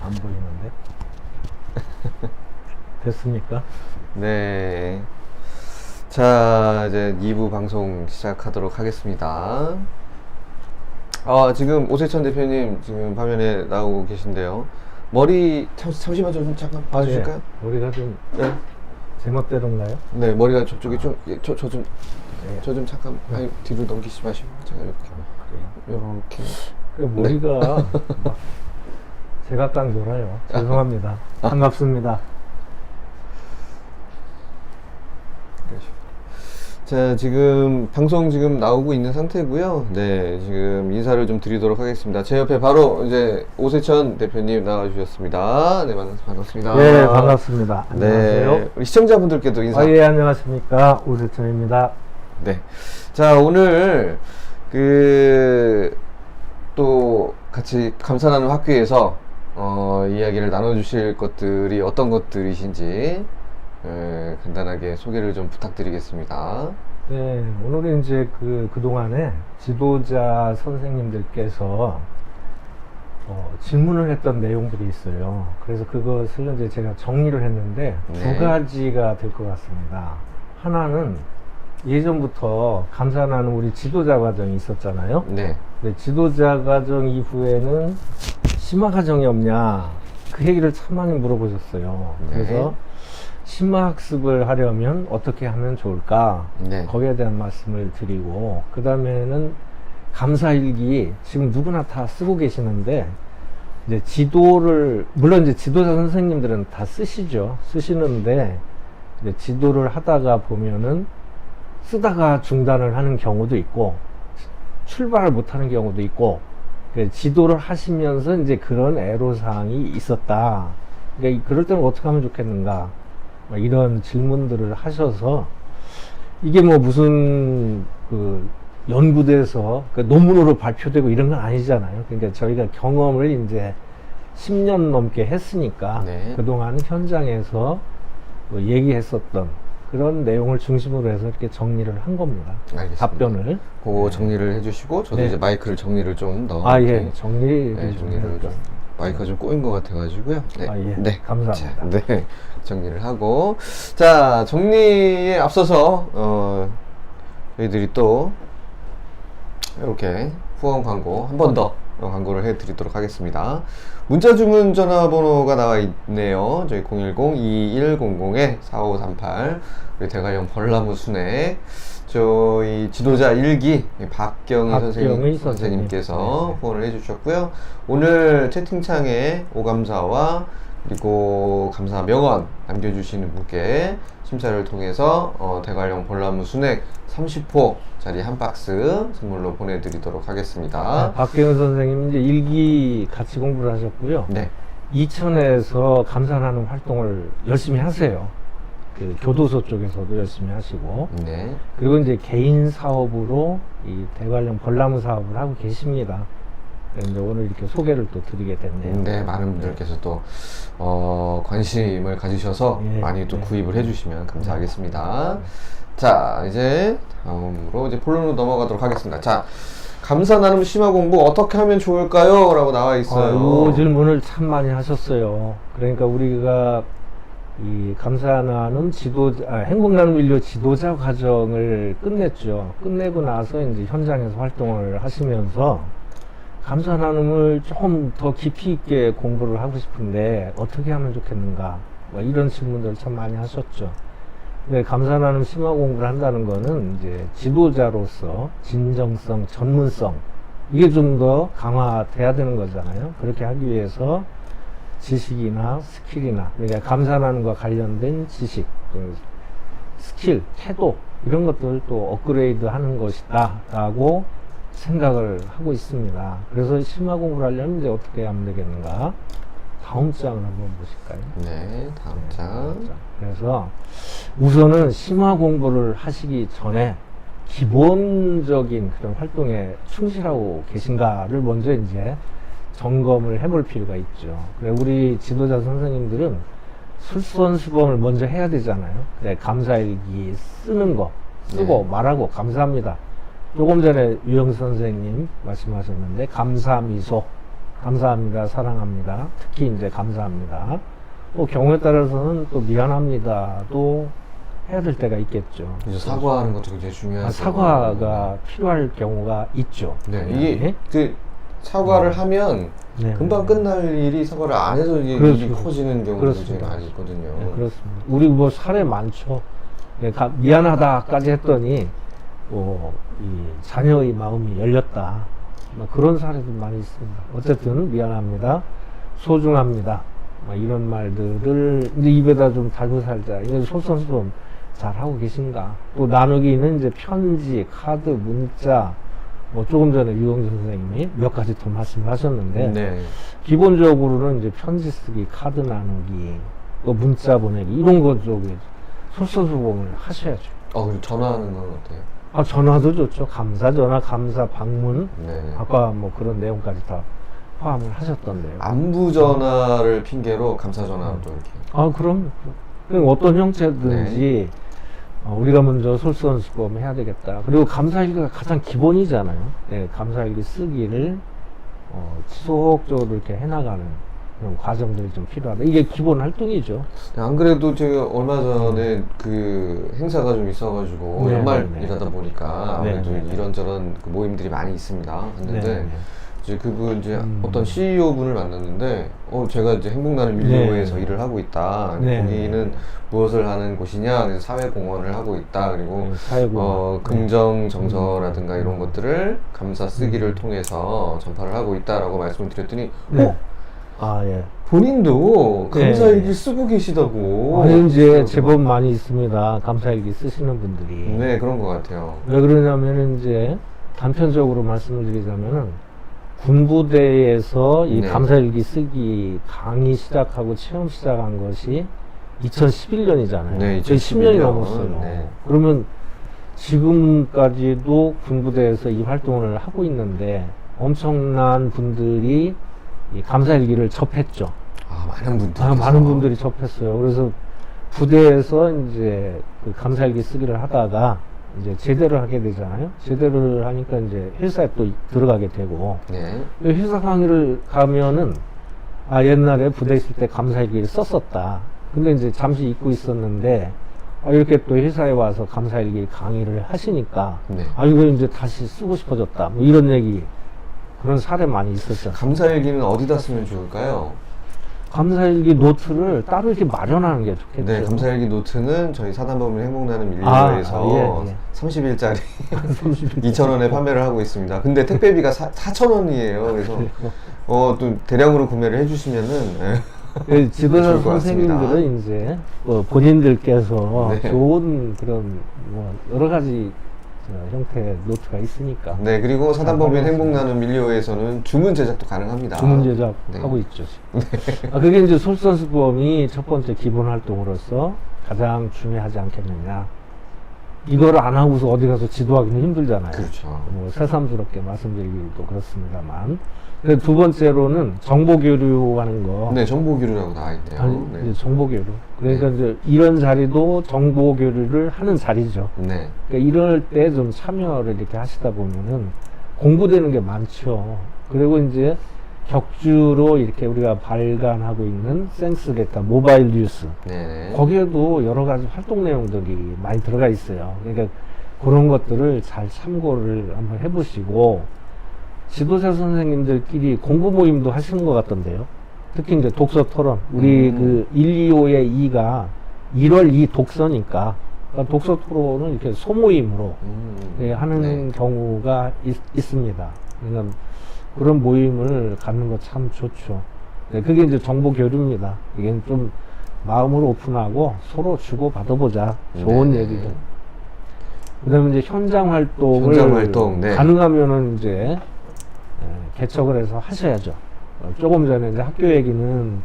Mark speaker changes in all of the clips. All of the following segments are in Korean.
Speaker 1: 안 보이는데. 됐습니까?
Speaker 2: 네. 자, 이제 2부 방송 시작하도록 하겠습니다. 지금 오세천 대표님 지금 화면에 나오고 계신데요. 머리 잠시만 좀 잠깐 봐주실까요?
Speaker 1: 예. 머리가 좀
Speaker 2: 네.
Speaker 1: 제멋대로인가요?
Speaker 2: 네, 머리가 저쪽이 좀, 저 좀,
Speaker 1: 네.
Speaker 2: 저 좀 잠깐, 아니, 뒤로 넘기지 마시고, 제가 이렇게, 이렇게.
Speaker 1: 그 머리가 막 제각각 놀아요. 죄송합니다. 반갑습니다.
Speaker 2: 자, 지금 방송 지금 나오고 있는 상태고요. 네, 지금 인사를 좀 드리도록 하겠습니다. 제 옆에 바로 이제 오세천 대표님 나와주셨습니다. 네, 반갑습니다.
Speaker 1: 네, 반갑습니다. 안녕하세요.
Speaker 2: 네, 우리 시청자분들께도 인사.
Speaker 1: 예, 안녕하십니까. 오세천입니다.
Speaker 2: 네. 자, 오늘 또 같이 감사 나눔 학교에서 이야기를 나눠주실 것들이 어떤 것들이신지 간단하게 소개를 좀 부탁드리겠습니다.
Speaker 1: 네, 오늘은 이제 그동안에 지도자 선생님들께서 질문을 했던 내용들이 있어요. 그래서 그것을 이제 제가 정리를 했는데
Speaker 2: 네.
Speaker 1: 두 가지가 될 것 같습니다. 하나는 예전부터 감사 나눔 우리 지도자 과정이 있었잖아요.
Speaker 2: 네.
Speaker 1: 근데 지도자 과정 이후에는 심화 과정이 없냐, 그 얘기를 참 많이 물어보셨어요.
Speaker 2: 네.
Speaker 1: 그래서 심화 학습을 하려면 어떻게 하면 좋을까?
Speaker 2: 네.
Speaker 1: 거기에 대한 말씀을 드리고, 그 다음에는 감사일기 지금 누구나 다 쓰고 계시는데, 이제 지도를, 물론 이제 지도자 선생님들은 다 쓰시는데, 이제 지도를 하다가 보면은 쓰다가 중단을 하는 경우도 있고, 출발을 못 하는 경우도 있고, 지도를 하시면서 이제 그런 애로사항이 있었다. 그러니까 그럴 때는 어떻게 하면 좋겠는가? 이런 질문들을 하셔서, 이게 뭐 무슨 연구돼서 논문으로 발표되고 이런 건 아니잖아요. 그러니까 저희가 경험을 이제 10년 넘게 했으니까,
Speaker 2: 네.
Speaker 1: 그동안 현장에서 얘기했었던 그런 내용을 중심으로 해서 이렇게 정리를 한 겁니다.
Speaker 2: 알겠습니다.
Speaker 1: 답변을.
Speaker 2: 그거 정리를 해주시고, 저도
Speaker 1: 네.
Speaker 2: 이제 마이크를 정리를 좀 더.
Speaker 1: 예, 정리를
Speaker 2: 네, 정리를 좀.
Speaker 1: 할게요.
Speaker 2: 마이크가 좀 꼬인 것 같아가지고요. 네.
Speaker 1: 예.
Speaker 2: 네.
Speaker 1: 감사합니다.
Speaker 2: 자, 네. 정리를 하고. 자, 정리에 앞서서, 저희들이 또, 이렇게 후원 광고 한 번 더 광고를 해드리도록 하겠습니다. 문자 주문 전화번호가 나와 있네요. 저희 010-2100-4538. 우리 대관령 벌나무 순회. 저희 지도자 1기 박경희 선생님께서
Speaker 1: 네.
Speaker 2: 후원을 해주셨고요. 오늘 채팅창에 오감사와 그리고 감사 명언 남겨주시는 분께 심사를 통해서 대관령 벌나무 순회 30호짜리 한 박스 선물로 보내드리도록 하겠습니다.
Speaker 1: 박경현 선생님 이제 일기 같이 공부를 하셨고요.
Speaker 2: 네.
Speaker 1: 이천에서 감사 나눔 활동을 열심히 하세요. 그 교도소 쪽에서도 열심히 하시고,
Speaker 2: 네.
Speaker 1: 그리고 이제 개인 사업으로 이 대관령 벌나무 사업을 하고 계십니다. 그런데 오늘 이렇게 소개를 또 드리게 됐네요.
Speaker 2: 네, 많은 분들께서 또 관심을 가지셔서
Speaker 1: 예,
Speaker 2: 많이 또
Speaker 1: 네.
Speaker 2: 구입을 해주시면 감사하겠습니다. 자, 이제 다음으로 이제 본론으로 넘어가도록 하겠습니다. 자, 감사 나눔 심화 공부 어떻게 하면 좋을까요? 라고 나와 있어요.
Speaker 1: 이 질문을 참 많이 하셨어요. 그러니까 우리가 이 감사 나눔 행복 나눔 인류 지도자 과정을 끝냈죠. 끝내고 나서 이제 현장에서 활동을 하시면서 감사 나눔을 좀 더 깊이 있게 공부를 하고 싶은데 어떻게 하면 좋겠는가? 이런 질문들 참 많이 하셨죠. 근데 감사 나눔 심화 공부를 한다는 거는 이제 지도자로서 진정성, 전문성, 이게 좀 더 강화돼야 되는 거잖아요. 그렇게 하기 위해서 지식이나 스킬이나, 그러니까 감사 나눔과 관련된 지식, 스킬, 태도, 이런 것들을 또 업그레이드 하는 것이다 라고 생각을 하고 있습니다. 그래서 심화 공부를 하려면 이제 어떻게 하면 되겠는가? 다음 장을 한번 보실까요?
Speaker 2: 네, 다음 장.
Speaker 1: 그래서 우선은 심화 공부를 하시기 전에 기본적인 그런 활동에 충실하고 계신가를 먼저 이제 점검을 해볼 필요가 있죠. 그래, 우리 지도자 선생님들은 솔선수범을 먼저 해야 되잖아요. 그래, 감사일기 쓰는 거, 쓰고 말하고 감사합니다. 조금 전에 유영 선생님 말씀하셨는데 감사미소, 감사합니다, 사랑합니다, 특히 이제 감사합니다. 뭐 경우에 따라서는 또 미안합니다도 해야 될 때가 있겠죠.
Speaker 2: 이제 사과하는 것도 굉장히 중요하죠.
Speaker 1: 사과가 필요할 경우가 있죠.
Speaker 2: 네, 이게 그 사과를 하면
Speaker 1: 네.
Speaker 2: 금방 끝날 일이 사과를 안 해서 이게
Speaker 1: 그렇죠.
Speaker 2: 일이 커지는 경우도
Speaker 1: 그렇습니다.
Speaker 2: 굉장히 많이 있거든요.
Speaker 1: 네, 그렇습니다. 우리 뭐 사례 많죠. 네, 미안하다까지 했더니 이 자녀의 마음이 열렸다. 뭐 그런 사례도 많이 있습니다. 어쨌든 미안합니다, 소중합니다, 뭐 이런 말들을 이제 입에다 좀 달고 살자. 이건 솔선수범 잘 하고 계신가? 또 나누기는 이제 편지, 카드, 문자. 뭐 조금 전에 유영진 선생님이 몇 가지 더 말씀을 하셨는데
Speaker 2: 네.
Speaker 1: 기본적으로는 이제 편지 쓰기, 카드 나누기, 또 문자 보내기 이런 거 쪽에 솔선수범을 하셔야죠.
Speaker 2: 그럼 전화하는 건 어때요?
Speaker 1: 전화도 좋죠. 감사 전화, 감사 방문.
Speaker 2: 네.
Speaker 1: 아까 뭐 그런 내용까지 다 포함을 하셨던데요.
Speaker 2: 안부 전화를 핑계로 감사 전화도 이렇게.
Speaker 1: 그럼 어떤 형태든지 우리가 먼저 솔선수범 해야 되겠다. 그리고 감사일기가 가장 기본이잖아요. 네, 감사일기 쓰기를 지속적으로 이렇게 해나가는 그런 과정들이 좀 필요하다. 이게 기본 활동이죠.
Speaker 2: 안 그래도 제가 얼마 전에 그 행사가 좀 있어가지고
Speaker 1: 네,
Speaker 2: 연말이라다 보니까
Speaker 1: 네,
Speaker 2: 아무래도
Speaker 1: 네.
Speaker 2: 이런저런 그 모임들이 많이 있습니다. 했는데
Speaker 1: 네, 네.
Speaker 2: 이제 그분 이제 어떤 CEO 분을 만났는데 제가 이제 행복나는 밀리오에서
Speaker 1: 네.
Speaker 2: 일을 하고 있다.
Speaker 1: 네.
Speaker 2: 거기는 무엇을 하는 곳이냐? 그래서 사회공헌을 하고 있다. 그리고
Speaker 1: 네, 사회공헌.
Speaker 2: 긍정 정서라든가 이런 것들을 감사 쓰기를 통해서 전파를 하고 있다라고 말씀을 드렸더니
Speaker 1: 네. 예.
Speaker 2: 본인도 감사일기
Speaker 1: 네.
Speaker 2: 쓰고 계시다고.
Speaker 1: 이제 제법 많이 있습니다. 감사일기 쓰시는 분들이.
Speaker 2: 네, 그런 것 같아요.
Speaker 1: 왜 그러냐면 이제 단편적으로 말씀을 드리자면은 군부대에서 이
Speaker 2: 네.
Speaker 1: 감사일기 쓰기 강의 시작하고 체험 시작한 것이 2011년이잖아요.
Speaker 2: 네,
Speaker 1: 10년이
Speaker 2: 2011년.
Speaker 1: 넘었어요.
Speaker 2: 네.
Speaker 1: 그러면 지금까지도 군부대에서 이 활동을 하고 있는데 엄청난 분들이 이 감사일기를 접했죠.
Speaker 2: 많은 분들이.
Speaker 1: 많은 분들이 접했어요. 그래서 부대에서 이제 그 감사일기 쓰기를 하다가 이제 제대를 하게 되잖아요. 제대를 하니까 이제 회사에 또 들어가게 되고,
Speaker 2: 네.
Speaker 1: 회사 강의를 가면은 옛날에 부대 있을 때 감사일기를 썼었다. 근데 이제 잠시 잊고 있었는데 이렇게 또 회사에 와서 감사일기 강의를 하시니까
Speaker 2: 네.
Speaker 1: 이거 이제 다시 쓰고 싶어졌다. 뭐 이런 얘기, 그런 사례 많이 있었죠.
Speaker 2: 감사일기는 어디다 쓰면 좋을까요?
Speaker 1: 감사일기 노트를 따로 이렇게 마련하는 게 좋겠죠.
Speaker 2: 네, 감사일기 노트는 저희 사단법인 행복나는 밀리오에서 30일짜리 2,000원에 판매를 하고 있습니다. 근데 택배비가 4,000원이에요. 그래서 또 대량으로 구매를 해주시면은
Speaker 1: 지도자
Speaker 2: 좋을 것 같습니다.
Speaker 1: 선생님들은 이제 본인들께서
Speaker 2: 네.
Speaker 1: 좋은 그런 뭐 여러 가지 형태의 노트가 있으니까
Speaker 2: 네, 그리고 사단법인
Speaker 1: 활용하시면
Speaker 2: 행복나는 밀리오에서는 주문 제작도 가능합니다.
Speaker 1: 주문 제작
Speaker 2: 네.
Speaker 1: 하고 있죠. 그게 이제 솔선수범이 첫 번째 기본 활동으로서 가장 중요하지 않겠느냐. 이걸 안 하고서 어디 가서 지도하기는 힘들잖아요.
Speaker 2: 그렇죠.
Speaker 1: 뭐 새삼스럽게 말씀드리기도 그렇습니다만. 근데 두 번째로는 정보 교류하는 거.
Speaker 2: 네, 정보교류라고 나와 있네요. 네.
Speaker 1: 이제 정보 교류. 그러니까 이제 이런 자리도 정보 교류를 하는 자리죠.
Speaker 2: 네.
Speaker 1: 그러니까 이럴 때 좀 참여를 이렇게 하시다 보면은 공부되는 게 많죠. 그리고 이제 격주로 이렇게 우리가 발간하고 있는 센스데이터 모바일 뉴스.
Speaker 2: 네.
Speaker 1: 거기에도 여러 가지 활동 내용들이 많이 들어가 있어요. 그러니까 그런 것들을 잘 참고를 한번 해보시고, 지도자 선생님들끼리 공부 모임도 하시는 것 같던데요. 특히 이제 독서 토론. 우리 그 125의 2가 1월 2 독서니까, 그러니까 독서 토론을 이렇게 소모임으로 하는
Speaker 2: 네.
Speaker 1: 경우가 있습니다. 그러니까 그런 모임을 갖는 거 참 좋죠. 네, 그게 이제 정보 교류입니다. 이게 좀 마음을 오픈하고 서로 주고 받아보자. 좋은
Speaker 2: 네.
Speaker 1: 얘기들. 그 다음에 이제 현장 활동을
Speaker 2: 현장 활동, 네.
Speaker 1: 가능하면은 이제 개척을 해서 하셔야죠. 조금 전에 이제 학교 얘기는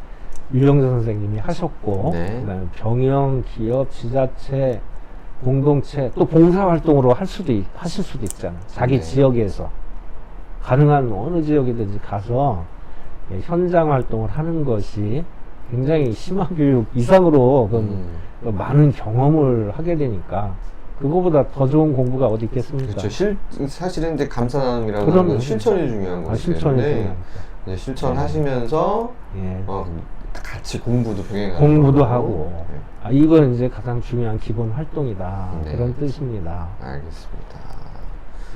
Speaker 1: 유영재 선생님이 하셨고,
Speaker 2: 네.
Speaker 1: 그다음에 병영, 기업, 지자체, 공동체, 또 봉사활동으로 하실 수도 있잖아요. 자기
Speaker 2: 네.
Speaker 1: 지역에서. 가능한 어느 지역이든지 가서 현장 활동을 하는 것이 굉장히 심화교육 이상으로 많은 경험을 하게 되니까 그거보다 더 좋은 공부가 어디 있겠습니까?
Speaker 2: 그렇죠. 사실은 이제 감사 나눔이라고 하는
Speaker 1: 그럼요.
Speaker 2: 건 실천이 중요한 거기
Speaker 1: 실천이
Speaker 2: 때문에
Speaker 1: 중요하니까.
Speaker 2: 이제 실천하시면서
Speaker 1: 예.
Speaker 2: 같이 공부도 병행하고
Speaker 1: 공부도 하고
Speaker 2: 네.
Speaker 1: 이건 이제 가장 중요한 기본 활동이다.
Speaker 2: 네.
Speaker 1: 그런 뜻입니다.
Speaker 2: 알겠습니다.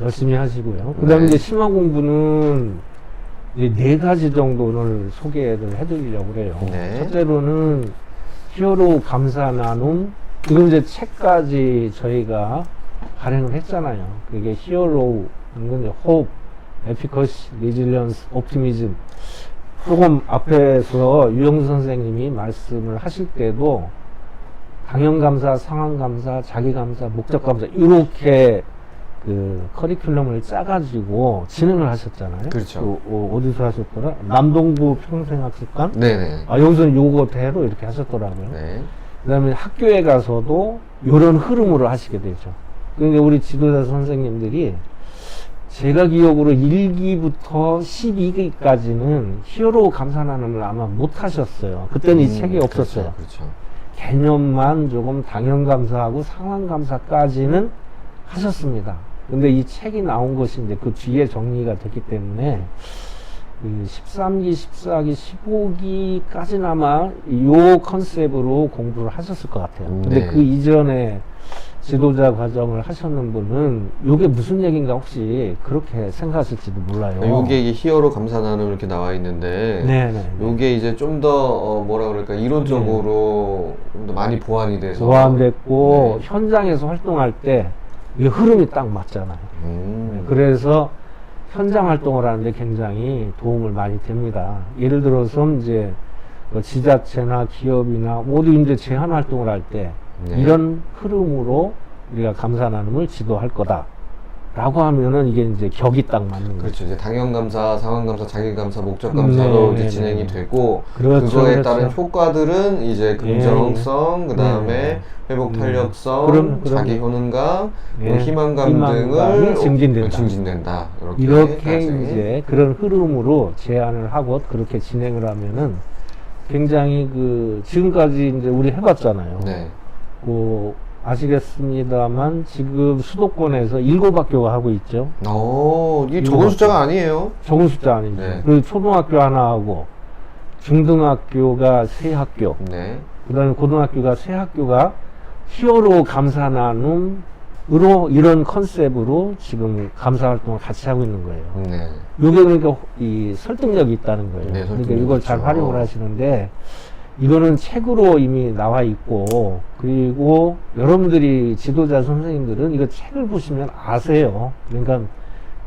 Speaker 1: 열심히 하시고요. 그 다음에
Speaker 2: 네.
Speaker 1: 이제 심화 공부는 이제 4가지 정도를 소개를 해드리려고 그래요.
Speaker 2: 네.
Speaker 1: 첫째로는 히어로 감사 나눔. 이건 이제 책까지 저희가 발행을 했잖아요. 그게 히어로, 이건 이제 hope, efficacy, resilience, optimism. 조금 앞에서 유영수 선생님이 말씀을 하실 때도 당연감사, 상황감사, 자기감사, 목적감사 이렇게 그 커리큘럼을 짜가지고 진행을 하셨잖아요.
Speaker 2: 그렇죠.
Speaker 1: 어디서 하셨더라? 남동부 평생학습관?
Speaker 2: 네네.
Speaker 1: 여기서는 요거대로 이렇게 하셨더라고요.
Speaker 2: 네.
Speaker 1: 그 다음에 학교에 가서도 이런 흐름으로 하시게 되죠. 그러니까 우리 지도자 선생님들이 제가 기억으로 1기부터 12기까지는 히어로 감사 나눔을 아마 못 하셨어요. 그때는 이 책이 없었어요.
Speaker 2: 그렇죠.
Speaker 1: 개념만 조금 당연감사하고 상황감사까지는 하셨습니다. 근데 이 책이 나온 것이 이제 그 뒤에 정리가 됐기 때문에 그 13기, 14기, 15기까지나마 요 컨셉으로 공부를 하셨을 것 같아요. 근데
Speaker 2: 네.
Speaker 1: 그 이전에 지도자 과정을 하셨는 분은 요게 무슨 얘기인가 혹시 그렇게 생각하실지도 몰라요.
Speaker 2: 요게 이게 히어로 감사 나눔 이렇게 나와 있는데
Speaker 1: 네네.
Speaker 2: 요게 이제 좀 더 뭐라 그럴까 이론적으로 좀 더 많이 보완이 돼서
Speaker 1: 보완됐고
Speaker 2: 네.
Speaker 1: 현장에서 활동할 때 이게 흐름이 딱 맞잖아요. 그래서 현장 활동을 하는데 굉장히 도움을 많이 됩니다. 예를 들어서 이제 뭐 지자체나 기업이나 모두 이제 제한 활동을 할 때
Speaker 2: 네.
Speaker 1: 이런 흐름으로 우리가 감사 나눔을 지도할 거다. 라고 하면은 이게 이제 격이 딱 맞는 거죠.
Speaker 2: 그렇죠. 이제 당연감사, 상황감사, 자기감사, 목적감사로 이제 진행이 되고
Speaker 1: 그렇죠,
Speaker 2: 그거에
Speaker 1: 그렇죠.
Speaker 2: 따른 효과들은 이제 긍정성, 그 다음에
Speaker 1: 네.
Speaker 2: 회복 탄력성,
Speaker 1: 그럼.
Speaker 2: 자기 효능감,
Speaker 1: 네.
Speaker 2: 희망감
Speaker 1: 희망감이
Speaker 2: 등을
Speaker 1: 증진된다.
Speaker 2: 증진된다.
Speaker 1: 이렇게
Speaker 2: 이렇게까지.
Speaker 1: 이제 그런 흐름으로 제안을 하고 그렇게 진행을 하면은 굉장히 그 지금까지 이제 우리 해봤잖아요.
Speaker 2: 네.
Speaker 1: 아시겠습니다만 지금 수도권에서 7학교가 하고 있죠.
Speaker 2: 이게 적은 숫자가 아니에요.
Speaker 1: 적은 숫자 아니죠.
Speaker 2: 네.
Speaker 1: 그리고 초등학교 하나 하고 중등학교가 3학교,
Speaker 2: 네.
Speaker 1: 그 다음에 고등학교가 3학교가 히어로 감사 나눔으로 이런 컨셉으로 지금 감사 활동을 같이 하고 있는 거예요.
Speaker 2: 네.
Speaker 1: 이게 그러니까 이 설득력이 있다는 거예요.
Speaker 2: 네,
Speaker 1: 그러니까
Speaker 2: 설득력이
Speaker 1: 이걸 잘
Speaker 2: 있죠.
Speaker 1: 활용을 하시는데 이거는 책으로 이미 나와 있고 그리고 여러분들이 지도자 선생님들은 이거 책을 보시면 아세요. 그러니까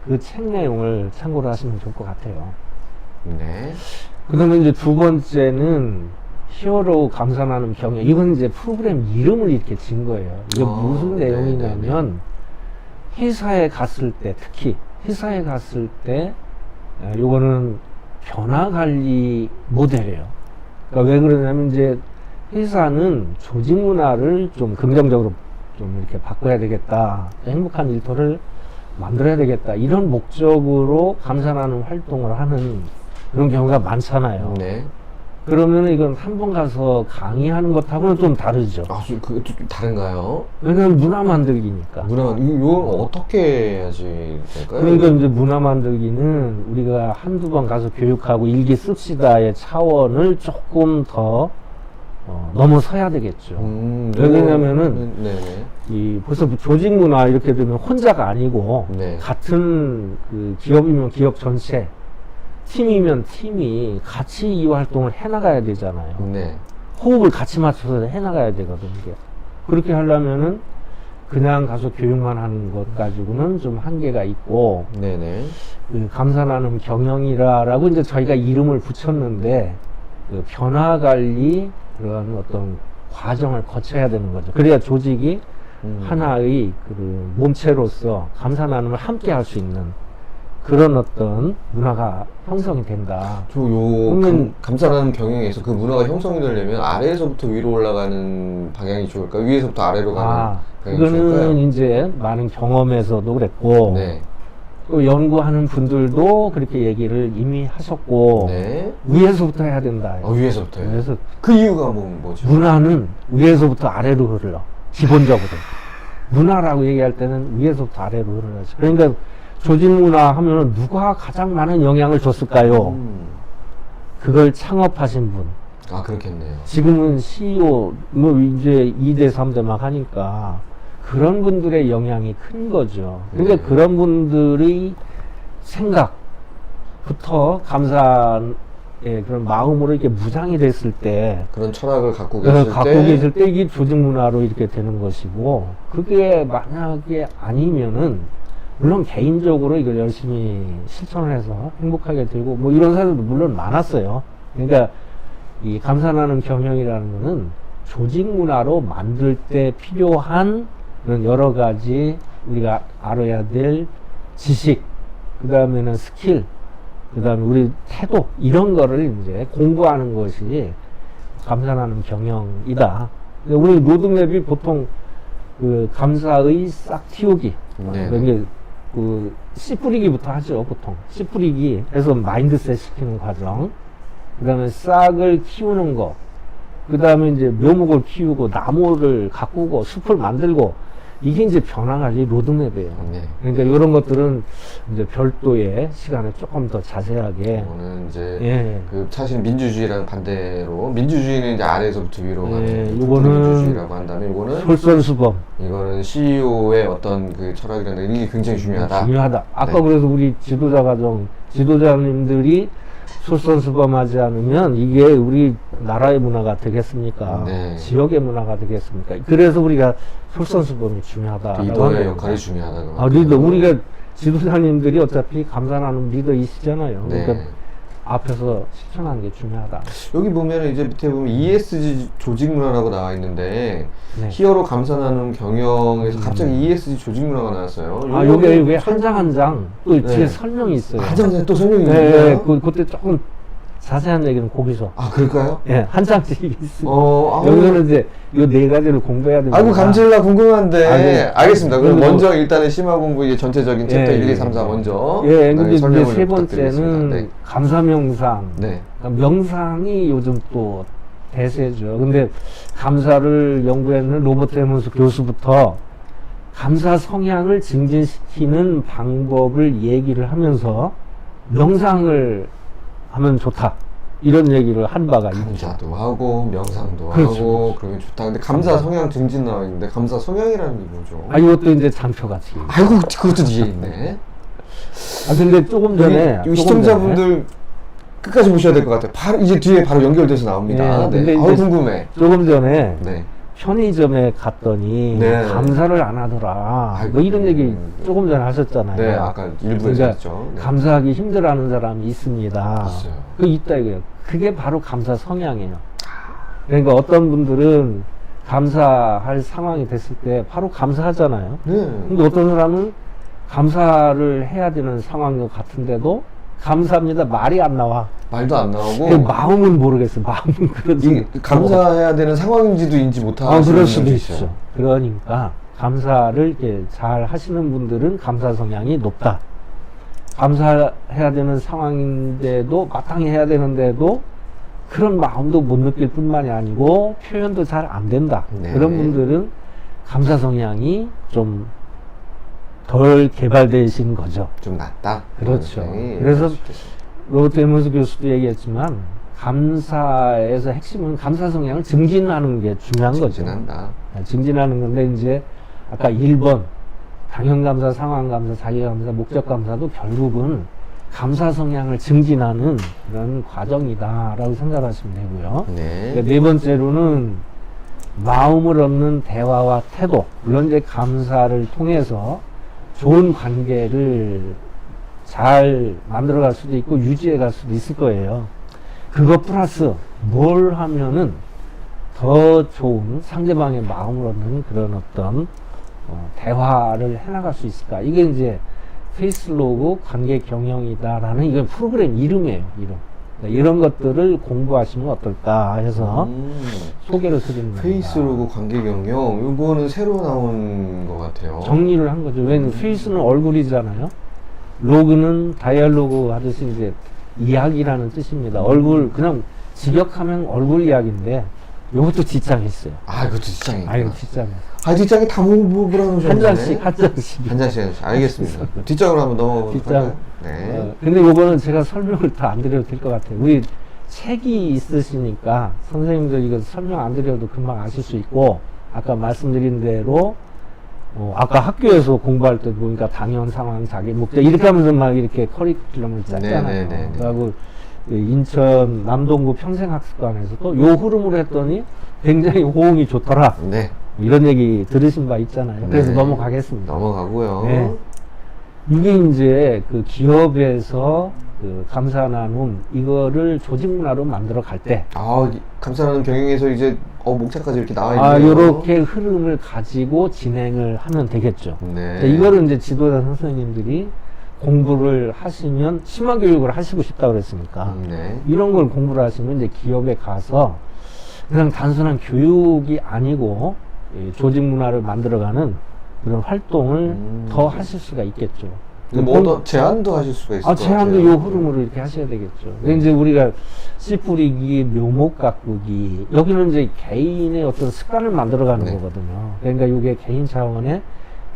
Speaker 1: 그 책 내용을 참고를 하시면 좋을 것 같아요.
Speaker 2: 네.
Speaker 1: 그 다음에 이제 두 번째는 히어로 감사 나눔 경영. 이건 이제 프로그램 이름을 이렇게 진 거예요. 이게 무슨 내용이냐면 회사에 갔을 때 특히 회사에 갔을 때 요거는 변화 관리 모델이에요. 그러니까 왜 그러냐면 이제 회사는 조직 문화를 좀 긍정적으로 좀 이렇게 바꿔야 되겠다. 행복한 일터를 만들어야 되겠다. 이런 목적으로 감사 나눔 활동을 하는 그런 경우가 많잖아요.
Speaker 2: 네.
Speaker 1: 그러면 이건 한 번 가서 강의하는 것하고는 좀 다르죠.
Speaker 2: 그게 좀 다른가요?
Speaker 1: 왜냐면 문화 만들기니까.
Speaker 2: 이건 어떻게 해야지 될까요?
Speaker 1: 그러니까 이제 문화 만들기는 우리가 한두 번 가서 교육하고 일기 씁시다의 차원을 조금 더 넘어서야 되겠죠. 왜 그러냐면은
Speaker 2: 네네.
Speaker 1: 벌써 조직 문화 이렇게 되면 혼자가 아니고
Speaker 2: 네.
Speaker 1: 같은 그 기업이면 기업 전체, 팀이면 팀이 같이 이 활동을 해나가야 되잖아요.
Speaker 2: 네.
Speaker 1: 호흡을 같이 맞춰서 해나가야 되거든요. 이게. 그렇게 하려면은 그냥 가서 교육만 하는 것 가지고는 좀 한계가 있고,
Speaker 2: 네네.
Speaker 1: 그 감사 나눔 경영이라고 이제 저희가 이름을 붙였는데, 그 변화 관리 그런 어떤 과정을 거쳐야 되는 거죠. 그래야 조직이 하나의 그 몸체로서 감사 나눔을 함께 할 수 있는 그런 어떤 문화가 형성이 된다.
Speaker 2: 감사라는 경영에서 그 문화가 형성이 되려면 아래에서부터 위로 올라가는 방향이 좋을까? 위에서부터 아래로 가는 방향이
Speaker 1: 그거는
Speaker 2: 좋을까요?
Speaker 1: 이제 많은 경험에서도 그랬고,
Speaker 2: 네.
Speaker 1: 또 연구하는 분들도 그렇게 얘기를 이미 하셨고,
Speaker 2: 네.
Speaker 1: 위에서부터 해야 된다.
Speaker 2: 위에서부터요?
Speaker 1: 그래서
Speaker 2: 그 이유가 뭐죠?
Speaker 1: 문화는 위에서부터 아래로 흐르러, 기본적으로. 문화라고 얘기할 때는 위에서부터 아래로 흐르죠. 그러니까 조직 문화 하면 누가 가장 많은 영향을 줬을까요? 그걸 창업하신 분.
Speaker 2: 아, 그렇겠네요.
Speaker 1: 지금은 CEO, 뭐 이제 2대, 3대 막 하니까 그런 분들의 영향이 큰 거죠. 그러니까
Speaker 2: 네.
Speaker 1: 그런 분들의 생각부터 감사의 그런 마음으로 이렇게 무장이 됐을 때,
Speaker 2: 그런 철학을 갖고 계실
Speaker 1: 갖고
Speaker 2: 때
Speaker 1: 계실 때 이게 조직 문화로 이렇게 되는 것이고, 그게 만약에 아니면은, 물론 개인적으로 이걸 열심히 실천을 해서 행복하게 되고, 뭐 이런 사람들도 물론 많았어요. 그러니까 이 감사나는 경영이라는 거는 조직 문화로 만들 때 필요한 그런 여러 가지 우리가 알아야 될 지식, 그 다음에는 스킬, 그 다음에 우리 태도, 이런 거를 이제 공부하는 것이 감사나는 경영이다. 근데 우리 로드맵이 보통 그 감사의 싹 틔우기,
Speaker 2: 네.
Speaker 1: 이게 그 씨 뿌리기부터 하죠, 보통. 씨 뿌리기 해서 마인드셋 시키는 과정. 그 다음에 싹을 키우는 거. 그 다음에 이제 묘목을 키우고, 나무를 가꾸고, 숲을 만들고, 이게 이제 변화가지 로드맵이에요.
Speaker 2: 네.
Speaker 1: 그러니까 이런 것들은 이제 별도의 시간에 조금 더 자세하게.
Speaker 2: 이거는 이제
Speaker 1: 예.
Speaker 2: 그 사실 민주주의랑 반대로 민주주의는 이제 아래에서부터 위로 가는
Speaker 1: 예,
Speaker 2: 그
Speaker 1: 요거는
Speaker 2: 민주주의라고 한다면 이거는
Speaker 1: 솔선수범.
Speaker 2: 이거는 CEO의 어떤 그 철학이라는 게 굉장히 중요하다.
Speaker 1: 중요하다. 아까
Speaker 2: 네.
Speaker 1: 그래서 우리 지도자 과정, 지도자님들이 솔선수범하지 않으면 이게 우리 나라의 문화가 되겠습니까?
Speaker 2: 네.
Speaker 1: 지역의 문화가 되겠습니까? 그래서 우리가 솔선수범이 중요하다.
Speaker 2: 리더의 역할이 중요하다.
Speaker 1: 아, 리더. 우리가 지도자님들이 어차피 감사하는 리더이시잖아요.
Speaker 2: 네.
Speaker 1: 그러니까 앞에서 실천하는 게 중요하다.
Speaker 2: 여기 보면 이제 밑에 보면 ESG 조직 문화라고 나와 있는데
Speaker 1: 네.
Speaker 2: 히어로 감사나는 경영에서 갑자기 ESG 조직 문화가 나왔어요.
Speaker 1: 아, 요게 왜 한 장 한 장 또 뒤에
Speaker 2: 네.
Speaker 1: 설명이 있어요.
Speaker 2: 한장에 또 설명이
Speaker 1: 네,
Speaker 2: 있나요?
Speaker 1: 그때 조금 자세한 얘기는 거기서.
Speaker 2: 아, 그럴까요?
Speaker 1: 예, 한 장씩 있습니다.
Speaker 2: 아우.
Speaker 1: 여기서는 이제 요 네 가지를 공부해야 됩니다.
Speaker 2: 아이고, 감질나 궁금한데.
Speaker 1: 아, 네.
Speaker 2: 알겠습니다. 그럼
Speaker 1: 그리고
Speaker 2: 먼저 일단은 심화 공부 이게 전체적인 챕터
Speaker 1: 예,
Speaker 2: 1, 2, 3, 4 먼저.
Speaker 1: 예,
Speaker 2: 그다음에
Speaker 1: 근데 이제
Speaker 2: 설명을
Speaker 1: 세
Speaker 2: 부탁드리겠습니다.
Speaker 1: 번째는
Speaker 2: 네.
Speaker 1: 감사명상.
Speaker 2: 네.
Speaker 1: 그러니까 명상이 요즘 또 대세죠. 근데 감사를 연구했는 로버트 에먼스 교수부터 감사 성향을 증진시키는 방법을 얘기를 하면서 명상을 하면 좋다. 이런 얘기를 한 바가 있죠.
Speaker 2: 감사도 하고 명상도
Speaker 1: 그렇죠,
Speaker 2: 하고 그러면 좋다. 근데 감사 성향 증진 나와 있는데 감사 성향이라는 게 뭐죠?
Speaker 1: 아, 이것도 이제 장표같이.
Speaker 2: 아이고, 그것도 뒤에 있네.
Speaker 1: 아, 근데 조금 전에.
Speaker 2: 여기
Speaker 1: 조금
Speaker 2: 시청자분들 끝까지 보셔야 될 것 같아요. 바로 이제 뒤에 바로 연결돼서 나옵니다.
Speaker 1: 네,
Speaker 2: 네.
Speaker 1: 근데
Speaker 2: 아우,
Speaker 1: 이제
Speaker 2: 궁금해.
Speaker 1: 조금 전에
Speaker 2: 네.
Speaker 1: 편의점에 갔더니
Speaker 2: 네.
Speaker 1: 감사를 안 하더라.
Speaker 2: 아이고.
Speaker 1: 뭐 이런 얘기 조금 전에 하셨잖아요.
Speaker 2: 네, 아까 일부에서
Speaker 1: 그러니까
Speaker 2: 했죠. 네.
Speaker 1: 감사하기 힘들어하는 사람이 있습니다.
Speaker 2: 있어요.
Speaker 1: 그 있다 이거예요. 그게 바로 감사 성향이에요. 그러니까 어떤 분들은 감사할 상황이 됐을 때 바로 감사하잖아요.
Speaker 2: 네.
Speaker 1: 근데 어떤 사람은 감사를 해야 되는 상황인 것 같은데도 감사합니다 말이 안 나와.
Speaker 2: 말도 안
Speaker 1: 그
Speaker 2: 나오고
Speaker 1: 마음은 모르겠어. 마음은 그런지.
Speaker 2: 이 감사해야 되는 상황인지도 인지 못하는
Speaker 1: 그럴 수도
Speaker 2: 분들도
Speaker 1: 있죠. 그러니까 감사를 이렇게 잘 하시는 분들은 감사 성향이 높다. 감사해야 되는 상황인데도 마땅히 해야 되는데도 그런 마음도 못 느낄 뿐만이 아니고 표현도 잘 안 된다.
Speaker 2: 네.
Speaker 1: 그런 분들은 감사 성향이 좀 덜 개발되신 거죠.
Speaker 2: 좀 낫다.
Speaker 1: 그렇죠.
Speaker 2: 네.
Speaker 1: 그래서 로버트 에먼스 교수도 얘기했지만 감사에서 핵심은 감사 성향을 증진하는 게 중요한 거죠.
Speaker 2: 진한다.
Speaker 1: 증진하는 건데 이제 아까 1번 당형감사, 상황감사, 자기감사, 목적감사도 결국은 감사 성향을 증진하는 그런 과정이다라고 생각하시면 되고요.
Speaker 2: 네.
Speaker 1: 그러니까 네 번째로는 마음을 얻는 대화와 태도. 물론 이제 감사를 통해서 좋은 관계를 잘 만들어갈 수도 있고 유지해갈 수도 있을 거예요. 그것 플러스 뭘 하면은 더 좋은 상대방의 마음을 얻는 그런 어떤 대화를 해나갈 수 있을까? 이게 이제 페이스로그 관계 경영이다라는 이건 프로그램 이름이에요. 이름. 그러니까 이런 것들을 공부하시면 어떨까 해서 소개를 드리는 겁니다.
Speaker 2: 페이스로그 관계 경영 이거는 새로 나온 것 같아요.
Speaker 1: 정리를 한 거죠. 왜냐면 페이스는 얼굴이잖아요. 로그는 다이얼로그 하듯이 이제 이야기라는 뜻입니다. 얼굴 그냥 직역하면 얼굴 이야기인데 이것도 뒷장에 있어요.
Speaker 2: 아, 이것도 지장이.
Speaker 1: 아, 이거 뒷장에.
Speaker 2: 아, 뒷장에 다 몰아놓으셨네.
Speaker 1: 한 잔씩, 한 잔씩.
Speaker 2: 한 잔씩. 알겠습니다. 뒷장으로 한번 넘어가보도록
Speaker 1: 뒷장.
Speaker 2: 할까요? 네.
Speaker 1: 근데 요거는 제가 설명을 다 안 드려도 될 것 같아요. 우리 책이 있으시니까 선생님들 이거 설명 안 드려도 금방 아실 수 있고, 아까 말씀드린 대로, 아까 학교에서 공부할 때 보니까 당연, 상황, 자기 목적, 이렇게 하면서 막 이렇게 커리큘럼을 짰잖아요.
Speaker 2: 네네네네.
Speaker 1: 그리고 인천 남동구 평생학습관에서도 요 흐름으로 했더니 굉장히 호응이 좋더라.
Speaker 2: 네.
Speaker 1: 이런 얘기 들으신 바 있잖아요. 그래서
Speaker 2: 네.
Speaker 1: 넘어가겠습니다.
Speaker 2: 넘어가고요.
Speaker 1: 네. 이게 이제 그 기업에서 그 감사 나눔 이거를 조직 문화로 만들어 갈 때,
Speaker 2: 아, 감사하는 경영에서 이제 목차까지 이렇게 나와 있네요.
Speaker 1: 요렇게 흐름을 가지고 진행을 하면 되겠죠.
Speaker 2: 네.
Speaker 1: 자, 이거를 이제 지도자 선생님들이 공부를 하시면 심화 교육을 하시고 싶다 그랬으니까
Speaker 2: 네.
Speaker 1: 이런 걸 공부를 하시면 이제 기업에 가서 그냥 단순한 교육이 아니고 이 조직 문화를 만들어가는 그런 활동을 더 하실 수가 있겠죠.
Speaker 2: 뭐 제안도 하실 수가 있을 것 같아요.
Speaker 1: 제안도 요 흐름으로 이렇게 하셔야 되겠죠. 근데 이제 우리가 씨 뿌리기, 묘목 가꾸기, 여기는 이제 개인의 어떤 습관을 만들어가는
Speaker 2: 네.
Speaker 1: 거거든요. 그러니까 이게 개인 차원의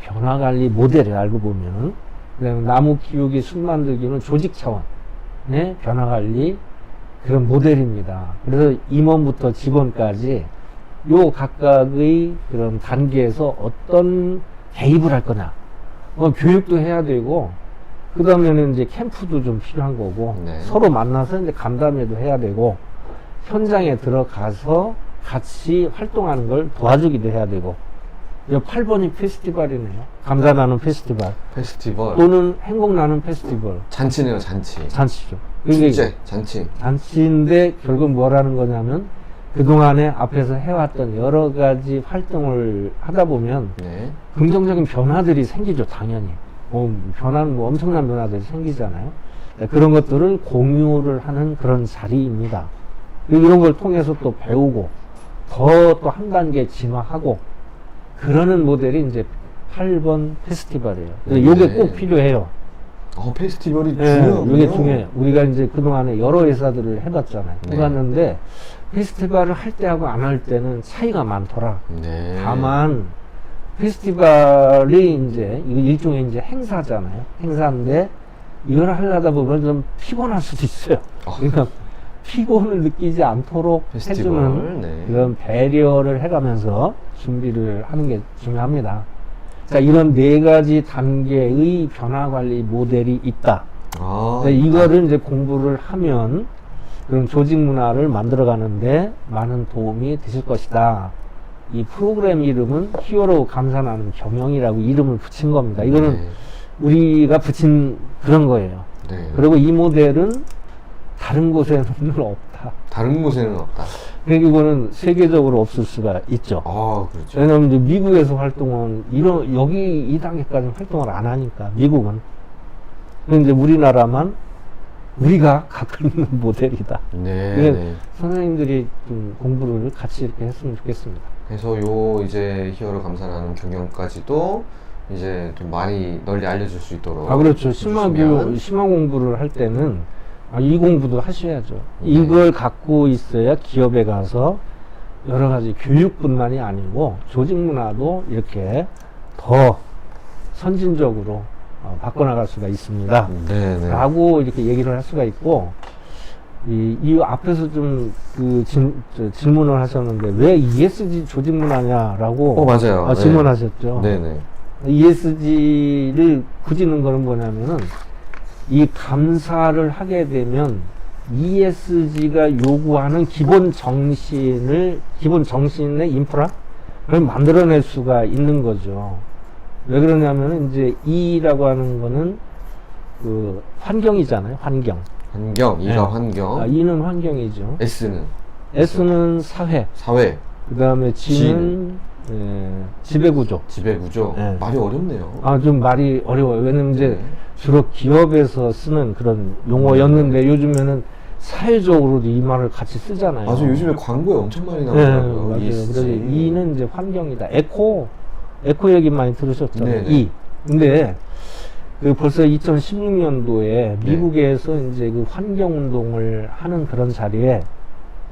Speaker 1: 변화 관리 모델을 알고 보면은, 그다음에 나무 키우기, 숲 만들기는 조직 차원의 변화 관리 그런 모델입니다. 그래서 임원부터 직원까지 요 각각의 그런 단계에서 어떤 개입을 할 거냐. 교육도 해야 되고, 그 다음에는 이제 캠프도 좀 필요한 거고,
Speaker 2: 네.
Speaker 1: 서로 만나서 이제 간담회도 해야 되고, 현장에 들어가서 같이 활동하는 걸 도와주기도 해야 되고, 8번이 페스티벌이네요. 감사 나눔 페스티벌.
Speaker 2: 페스티벌.
Speaker 1: 또는 행복 나눔 페스티벌.
Speaker 2: 잔치네요, 잔치.
Speaker 1: 잔치죠.
Speaker 2: 축제, 잔치.
Speaker 1: 잔치인데 결국 뭐라는 거냐면, 그동안에 앞에서 해왔던 여러 가지 활동을 하다 보면,
Speaker 2: 네.
Speaker 1: 긍정적인 변화들이 생기죠, 당연히. 변화는 뭐 엄청난 변화들이 생기잖아요. 그런 것들을 공유를 하는 그런 자리입니다. 그리고 이런 걸 통해서 또 배우고, 더 또 한 단계 진화하고, 그러는 모델이 이제 8번 페스티벌이에요. 그래서 요게 꼭 필요해요.
Speaker 2: 페스티벌이
Speaker 1: 네,
Speaker 2: 중요하군요.
Speaker 1: 이게 중요해요. 우리가 이제 그동안에 여러 회사들을 해봤잖아요.
Speaker 2: 네.
Speaker 1: 해봤는데, 페스티벌을 할 때하고 안 할 때는 차이가 많더라.
Speaker 2: 네.
Speaker 1: 다만, 페스티벌이 이제, 이거 일종의 이제 행사잖아요. 행사인데, 이걸 하려다 보면 좀 피곤할 수도 있어요. 그러니까, 피곤을 느끼지 않도록
Speaker 2: 페스티벌,
Speaker 1: 해주는
Speaker 2: 네.
Speaker 1: 그런 배려를 해가면서 준비를 하는 게 중요합니다. 자, 이런 네 가지 단계의 변화 관리 모델이 있다. 이거를 이제 공부를 하면 그런 조직 문화를 만들어 가는데 많은 도움이 되실 것이다. 이 프로그램 이름은 히어로 감사 나눔 경영이라고 이름을 붙인 겁니다. 이거는
Speaker 2: 네.
Speaker 1: 우리가 붙인 그런 거예요.
Speaker 2: 네.
Speaker 1: 그리고 이 모델은 다른 곳에는 없다.
Speaker 2: 다른 곳에는 없다.
Speaker 1: 그러니까 이거는 세계적으로 없을 수가 있죠.
Speaker 2: 그렇죠.
Speaker 1: 왜냐면 이제 미국에서 활동은 여기 이 단계까지 활동을 안 하니까 미국은. 근데 이제 우리나라만 우리가 갖고 있는 모델이다.
Speaker 2: 네.
Speaker 1: 그래서
Speaker 2: 네.
Speaker 1: 선생님들이 좀 공부를 같이 이렇게 했으면 좋겠습니다.
Speaker 2: 그래서 이제 히어로 감사하는 경영까지도 이제 좀 많이 널리 알려줄 수 있도록.
Speaker 1: 그렇죠.
Speaker 2: 해주시면.
Speaker 1: 심화 공부를 할 때는 이 공부도 하셔야죠.
Speaker 2: 네.
Speaker 1: 이걸 갖고 있어야 기업에 가서 여러 가지 교육뿐만이 아니고 조직 문화도 이렇게 더 선진적으로 바꿔나갈 수가 있습니다.
Speaker 2: 네네.
Speaker 1: 라고 이렇게 얘기를 할 수가 있고, 이 앞에서 좀 질문을 하셨는데, 왜 ESG 조직 문화냐라고
Speaker 2: 맞아요.
Speaker 1: 질문하셨죠.
Speaker 2: 네네.
Speaker 1: ESG를 굳이는 거는 뭐냐면은, 이 감사를 하게 되면 ESG가 요구하는 기본 정신의 인프라를 만들어낼 수가 있는 거죠. 왜 그러냐면은 이제 E라고 하는 거는 그 환경이잖아요. 환경.
Speaker 2: E가
Speaker 1: 네.
Speaker 2: 환경.
Speaker 1: E는 환경이죠. S는 사회.
Speaker 2: 사회.
Speaker 1: 그 다음에 G는 지배구조.
Speaker 2: 지배구조.
Speaker 1: 네.
Speaker 2: 말이 어렵네요.
Speaker 1: 좀 말이 어려워요. 왜냐면 이제
Speaker 2: 네.
Speaker 1: 주로 기업에서 쓰는 그런 용어였는데 요즘에는 사회적으로도 이 말을 같이 쓰잖아요.
Speaker 2: 아주 요즘에 광고에 엄청 많이
Speaker 1: 네,
Speaker 2: 나오더라고요.
Speaker 1: 맞아요.
Speaker 2: ESG.
Speaker 1: 그래서 E는 이제 환경이다. 에코 얘기 많이 들으셨잖아요.
Speaker 2: 네네.
Speaker 1: E. 근데 벌써 2016년도에
Speaker 2: 네.
Speaker 1: 미국에서 이제 그 환경 운동을 하는 그런 자리에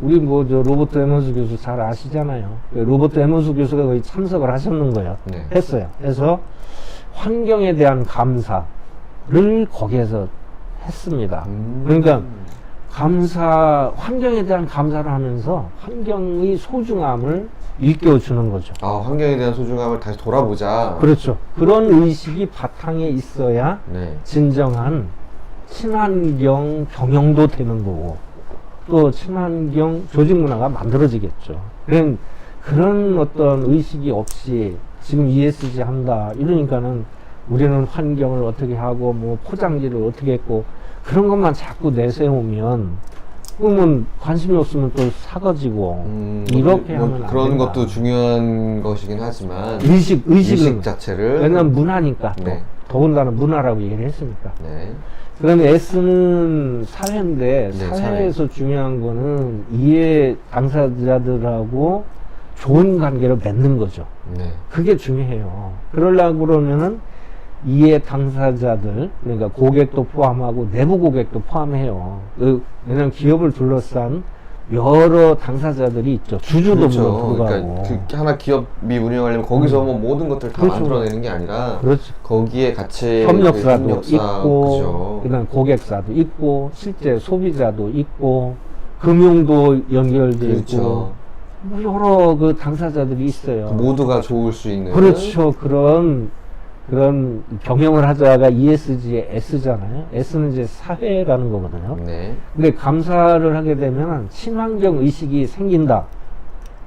Speaker 1: 우리 뭐 저 로버트 에머스 교수 잘 아시잖아요. 로버트 에머스 교수가 거의 참석을 하셨는 거예요.
Speaker 2: 네.
Speaker 1: 했어요. 해서 환경에 대한 감사를 거기에서 했습니다. 그러니까 환경에 대한 감사를 하면서 환경의 소중함을 일깨워 주는 거죠.
Speaker 2: 아, 환경에 대한 소중함을 다시 돌아보자.
Speaker 1: 그렇죠. 그런 의식이 바탕에 있어야
Speaker 2: 네.
Speaker 1: 진정한 친환경 경영도 되는 거고, 또 친환경 조직 문화가 만들어지겠죠. 그런 어떤 의식이 없이 지금 ESG 한다 이러니까는 우리는 환경을 어떻게 하고 뭐 포장지를 어떻게 했고 그런 것만 자꾸 내세우면 그러면 관심이 없으면 또 사가지고 이렇게 하면 안
Speaker 2: 그런
Speaker 1: 된다.
Speaker 2: 것도 중요한 것이긴 하지만
Speaker 1: 의식은
Speaker 2: 자체를
Speaker 1: 왜냐면 문화니까 또
Speaker 2: 네.
Speaker 1: 더군다나 문화라고 얘기를 했으니까.
Speaker 2: 네.
Speaker 1: 그다음에 S는 사회인데
Speaker 2: 네,
Speaker 1: 사회에서 중요한 거는 이해 당사자들하고 좋은 관계를 맺는 거죠.
Speaker 2: 네.
Speaker 1: 그게 중요해요. 그러려고 그러면은 이해 당사자들, 그러니까 고객도 포함하고 내부 고객도 포함해요. 왜냐면 기업을 둘러싼 여러 당사자들이 있죠. 주주도
Speaker 2: 그렇죠.
Speaker 1: 물론 들어가고.
Speaker 2: 그러니까 그 하나 기업이 운영하려면 거기서 뭐 모든 것들을 다
Speaker 1: 그렇죠.
Speaker 2: 만들어내는 게 아니라
Speaker 1: 그렇죠.
Speaker 2: 거기에 같이
Speaker 1: 협력사도
Speaker 2: 그 협력사,
Speaker 1: 있고,
Speaker 2: 그죠.
Speaker 1: 그다음 고객사도 있고, 실제 소비자도 있고, 금융도 연결돼
Speaker 2: 그렇죠.
Speaker 1: 있고, 뭐 여러 그 당사자들이 있어요.
Speaker 2: 모두가 좋을 수 있는
Speaker 1: 그렇죠. 그런 경영을 하자가 ESG의 S잖아요. S는 이제 사회라는 거거든요.
Speaker 2: 네.
Speaker 1: 근데 감사를 하게 되면 친환경 의식이 생긴다.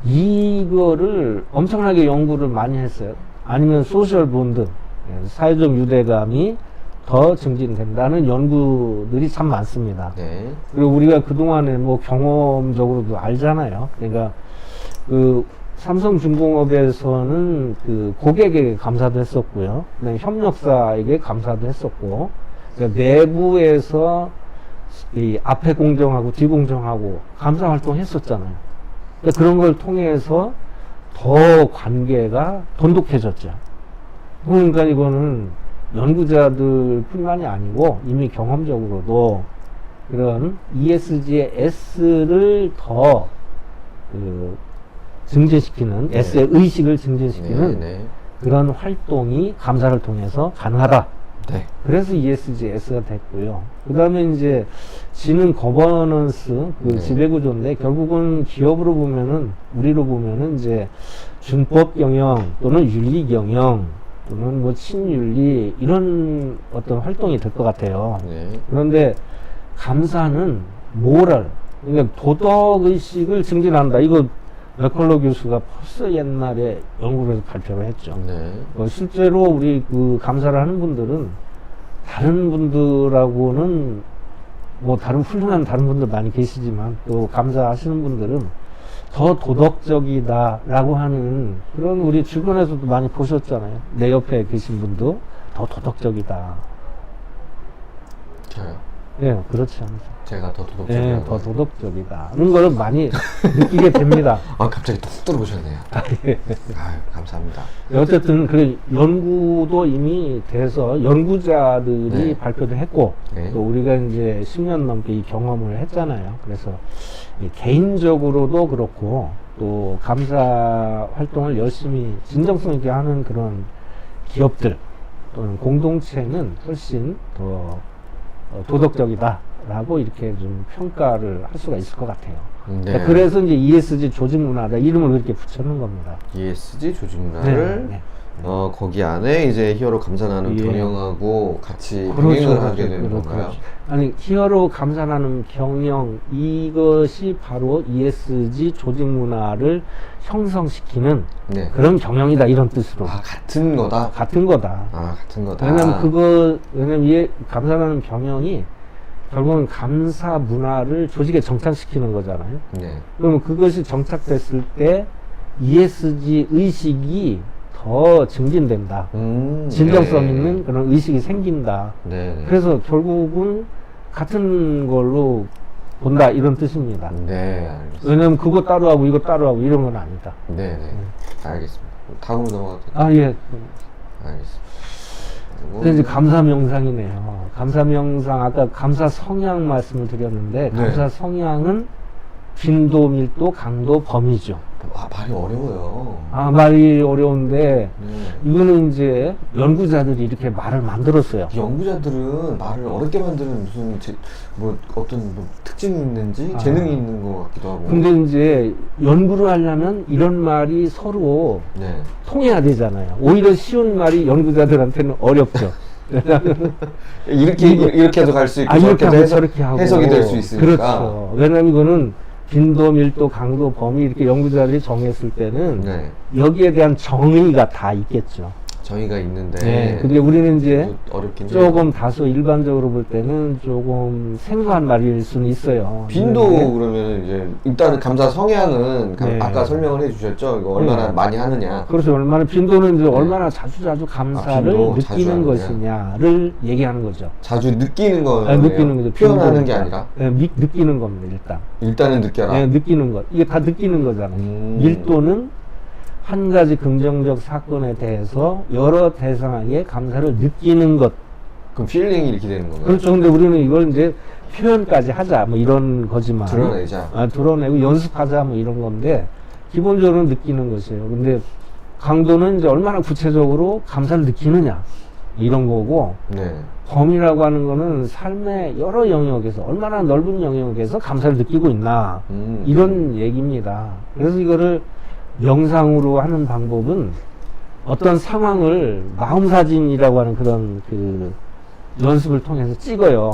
Speaker 1: 이거를 엄청나게 연구를 많이 했어요. 아니면 소셜 본드, 사회적 유대감이 더 증진된다는 연구들이 참 많습니다.
Speaker 2: 네.
Speaker 1: 그리고 우리가 그동안에 뭐 경험적으로도 알잖아요. 그러니까 그 삼성중공업에서는 그 고객에게 감사도 했었고요. 그다음에 협력사에게 감사도 했었고, 그러니까 내부에서 이 앞에 공정하고 뒤 공정하고 감사 활동 했었잖아요. 그러니까 그런 걸 통해서 더 관계가 돈독해졌죠. 그러니까 이거는 연구자들 뿐만이 아니고 이미 경험적으로도 그런 ESG의 S를 더 증진시키는,
Speaker 2: 네.
Speaker 1: S의 의식을 증진시키는
Speaker 2: 네.
Speaker 1: 그런 활동이 감사를 통해서 가능하다.
Speaker 2: 네.
Speaker 1: 그래서 ESG S가 됐고요. 그 다음에 이제 G는 거버넌스, 그
Speaker 2: 네.
Speaker 1: 지배구조인데 결국은 기업으로 보면은, 우리로 보면은 이제 준법 경영 또는 윤리 경영 또는 뭐 친윤리 이런 어떤 활동이 될 것 같아요.
Speaker 2: 네.
Speaker 1: 그런데 감사는 모럴, 그러니까 도덕의식을 증진한다. 이거 맥컬러 교수가 벌써 옛날에 연구를 해서 발표를 했죠.
Speaker 2: 네.
Speaker 1: 실제로 우리 그 감사를 하는 분들은 다른 분들하고는 뭐 훌륭한 다른 분들 많이 계시지만 또 감사하시는 분들은 더 도덕적이다라고 하는 그런, 우리 주변에서도 많이 보셨잖아요. 내 옆에 계신 분도 더 도덕적이다.
Speaker 2: 저요.
Speaker 1: 예, 그렇지 않죠.
Speaker 2: 제가 더 도덕적이라고.
Speaker 1: 예, 더 도덕적이다. 그런 거를 많이 느끼게 됩니다.
Speaker 2: 아, 갑자기 뚝 들어보셨네요.
Speaker 1: 예.
Speaker 2: 아유, 감사합니다.
Speaker 1: 어쨌든 그 연구도 이미 돼서 연구자들이
Speaker 2: 네.
Speaker 1: 발표도 했고,
Speaker 2: 네.
Speaker 1: 또 우리가 이제 10년 넘게 이 경험을 했잖아요. 그래서 이 개인적으로도 그렇고 또 감사 활동을 열심히 진정성 있게 하는 그런 기업들 또는 공동체는 훨씬 더 도덕적이다라고 이렇게 좀 평가를 할 수가 있을 것 같아요.
Speaker 2: 네.
Speaker 1: 그래서 이제 ESG 조직 문화다 이름을 그렇게 붙여놓은 겁니다.
Speaker 2: ESG 조직 문화를
Speaker 1: 네.
Speaker 2: 거기 안에 이제 히어로 감사나눔
Speaker 1: 예.
Speaker 2: 경영하고 같이 병행을 하게 되는 건가요?
Speaker 1: 아니, 히어로 감사나눔 경영, 이것이 바로 ESG 조직 문화를 형성시키는
Speaker 2: 네.
Speaker 1: 그런 경영이다, 이런 뜻으로.
Speaker 2: 아, 같은 거다.
Speaker 1: 같은 거다.
Speaker 2: 아, 같은 거다.
Speaker 1: 왜냐면 이 감사나눔 경영이 결국은 감사 문화를 조직에 정착시키는 거잖아요.
Speaker 2: 네.
Speaker 1: 그러면 그것이 정착됐을 때 ESG 의식이 더 증진된다. 진정성
Speaker 2: 네.
Speaker 1: 있는 그런 의식이 생긴다.
Speaker 2: 네. 네.
Speaker 1: 그래서 결국은 같은 걸로 본다, 이런 뜻입니다.
Speaker 2: 네, 알겠습니다.
Speaker 1: 왜냐면 그거 따로 하고 이거 따로 하고 이런 건 아니다.
Speaker 2: 네, 네. 알겠습니다. 다음으로 넘어가도 될까요?
Speaker 1: 아, 예.
Speaker 2: 알겠습니다.
Speaker 1: 근데 이제 감사 명상이네요. 감사 명상, 아까 감사 성향 말씀을 드렸는데,
Speaker 2: 네.
Speaker 1: 감사 성향은 빈도, 밀도, 강도, 범위죠.
Speaker 2: 아, 말이 어려워요.
Speaker 1: 아, 말이 어려운데,
Speaker 2: 네.
Speaker 1: 이거는 이제 연구자들이 이렇게 말을 만들었어요.
Speaker 2: 연구자들은 말을 어렵게 만드는 무슨 어떤 특징이 있는지
Speaker 1: 아.
Speaker 2: 재능이 있는 것 같기도 하고.
Speaker 1: 근데 이제 연구를 하려면 이런 말이 서로
Speaker 2: 네.
Speaker 1: 통해야 되잖아요. 오히려 쉬운 말이 연구자들한테는 어렵죠.
Speaker 2: 이렇게 해도 갈 수 있고
Speaker 1: 이렇게
Speaker 2: 저렇게
Speaker 1: 하고
Speaker 2: 해서
Speaker 1: 저렇게 하고
Speaker 2: 해석이 될 수 있으니까.
Speaker 1: 그렇죠. 왜냐면 이거는 빈도, 밀도, 강도, 범위 이렇게 연구자들이 정했을 때는
Speaker 2: 네.
Speaker 1: 여기에 대한 정의가 다 있겠죠.
Speaker 2: 정의가 있는데.
Speaker 1: 네. 근데 우리는 이제
Speaker 2: 어렵긴
Speaker 1: 조금 다소 일반적으로 볼 때는 조금 생소한 말일 수는 있어요.
Speaker 2: 빈도
Speaker 1: 그런데
Speaker 2: 그러면 이제 일단은 감사 성향은
Speaker 1: 네.
Speaker 2: 아까 설명을 해주셨죠. 이거 얼마나
Speaker 1: 네.
Speaker 2: 많이 하느냐.
Speaker 1: 그렇죠. 얼마나 빈도는 이제
Speaker 2: 네.
Speaker 1: 얼마나 자주 감사를
Speaker 2: 빈도, 자주
Speaker 1: 느끼는
Speaker 2: 하느냐.
Speaker 1: 것이냐를 얘기하는 거죠.
Speaker 2: 자주 느끼는 거예요.
Speaker 1: 느끼는 거죠.
Speaker 2: 표현하는 게
Speaker 1: 빈도니까.
Speaker 2: 아니라
Speaker 1: 네, 느끼는 겁니다. 일단.
Speaker 2: 일단은 느껴라.
Speaker 1: 네, 느끼는 것. 이게 다 느끼는 거잖아요. 밀도는 한 가지 긍정적 사건에 대해서 여러 대상에게 감사를 느끼는 것.
Speaker 2: 그럼 필링이 이렇게 되는 건가요?
Speaker 1: 그렇죠. 근데 우리는 이걸 이제 표현까지 하자. 뭐 이런 거지만.
Speaker 2: 드러내자.
Speaker 1: 드러내고 연습하자. 뭐 이런 건데, 기본적으로 느끼는 것이에요. 근데 강도는 이제 얼마나 구체적으로 감사를 느끼느냐. 이런 거고,
Speaker 2: 네.
Speaker 1: 범위라고 하는 거는 삶의 여러 영역에서, 얼마나 넓은 영역에서 감사를 느끼고 있나. 이런 얘기입니다. 그래서 이거를 명상으로 하는 방법은 어떤 상황을 마음사진이라고 하는 그런 그 연습을 통해서 찍어요.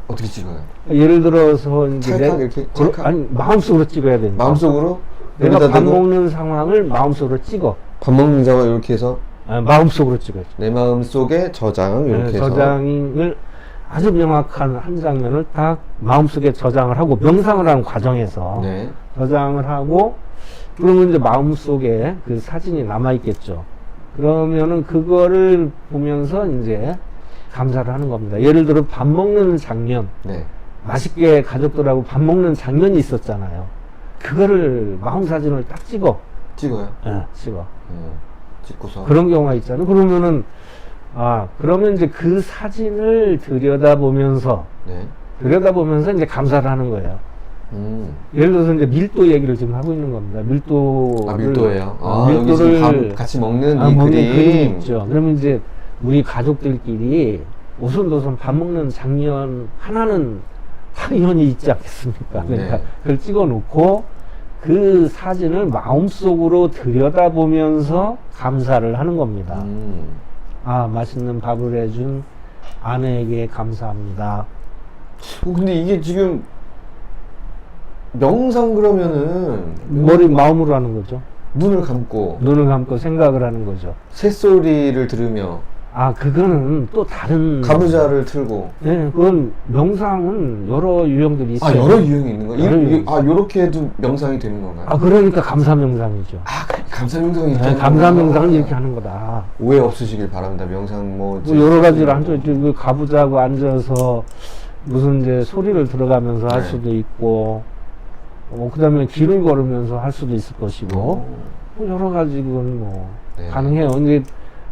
Speaker 2: 어떻게 찍어요?
Speaker 1: 예를 들어서 이제
Speaker 2: 찰칵 이렇게? 찰칵?
Speaker 1: 아니 마음속으로 찍어야 됩니다.
Speaker 2: 마음속으로?
Speaker 1: 내가
Speaker 2: 여기다
Speaker 1: 밥
Speaker 2: 대고?
Speaker 1: 먹는 상황을 마음속으로 찍어.
Speaker 2: 밥 먹는 상황 이렇게 해서
Speaker 1: 마음속으로 찍어요.
Speaker 2: 내 마음속에 저장 이렇게 해서
Speaker 1: 저장을 아주 명확한 한 장면을 딱 마음속에 저장을 하고 명상을 하는 과정에서
Speaker 2: 네.
Speaker 1: 저장을 하고 그러면 이제 마음속에 그 사진이 남아있겠죠. 그러면은 그거를 보면서 이제 감사를 하는 겁니다. 예를 들어 밥 먹는 장면,
Speaker 2: 네.
Speaker 1: 맛있게 가족들하고 밥 먹는 장면이 있었잖아요. 그거를 마음 사진을 딱 찍어.
Speaker 2: 찍어요?
Speaker 1: 찍어.
Speaker 2: 찍고서
Speaker 1: 그런 경우가 있잖아요. 그러면은, 그러면 이제 그 사진을 들여다보면서 이제 감사를 하는 거예요. 예를 들어서 이제 밀도 얘기를 지금 하고 있는 겁니다.
Speaker 2: 밀도예요?
Speaker 1: 밀도를
Speaker 2: 여기 지금 밥 같이 먹는 이
Speaker 1: 먹는
Speaker 2: 그림.
Speaker 1: 그림이 있죠. 그러면 이제 우리 가족들끼리 오손도손 밥 먹는 장면 하나는 당연히 있지 않겠습니까? 그러니까
Speaker 2: 네.
Speaker 1: 그걸 찍어 놓고 그 사진을 마음속으로 들여다보면서 감사를 하는 겁니다. 맛있는 밥을 해준 아내에게 감사합니다.
Speaker 2: 근데 이게 지금 명상 그러면은
Speaker 1: 마음으로 하는 거죠.
Speaker 2: 눈을 감고
Speaker 1: 눈을 감고 생각을 하는 거죠.
Speaker 2: 새소리를 들으며
Speaker 1: 그거는 또 다른.
Speaker 2: 가부좌를 틀고.
Speaker 1: 네, 그건 명상은 여러 유형들이 있어요.
Speaker 2: 여러 유형이 있는 거예요?
Speaker 1: 여러 유형.
Speaker 2: 요렇게 해도 명상이 되는 건가요?
Speaker 1: 그러니까 감사 명상이죠.
Speaker 2: 감사 명상이
Speaker 1: 네, 감사 명상은 이렇게 하는 거다.
Speaker 2: 오해 없으시길 바랍니다. 명상
Speaker 1: 뭐 여러 가지로 그 가부좌하고 앉아서 무슨 이제 소리를 들어가면서 할 수도 있고, 그 다음에 길을 걸으면서 할 수도 있을 것이고, 뭐 여러 가지 그건
Speaker 2: 네.
Speaker 1: 가능해요. 근데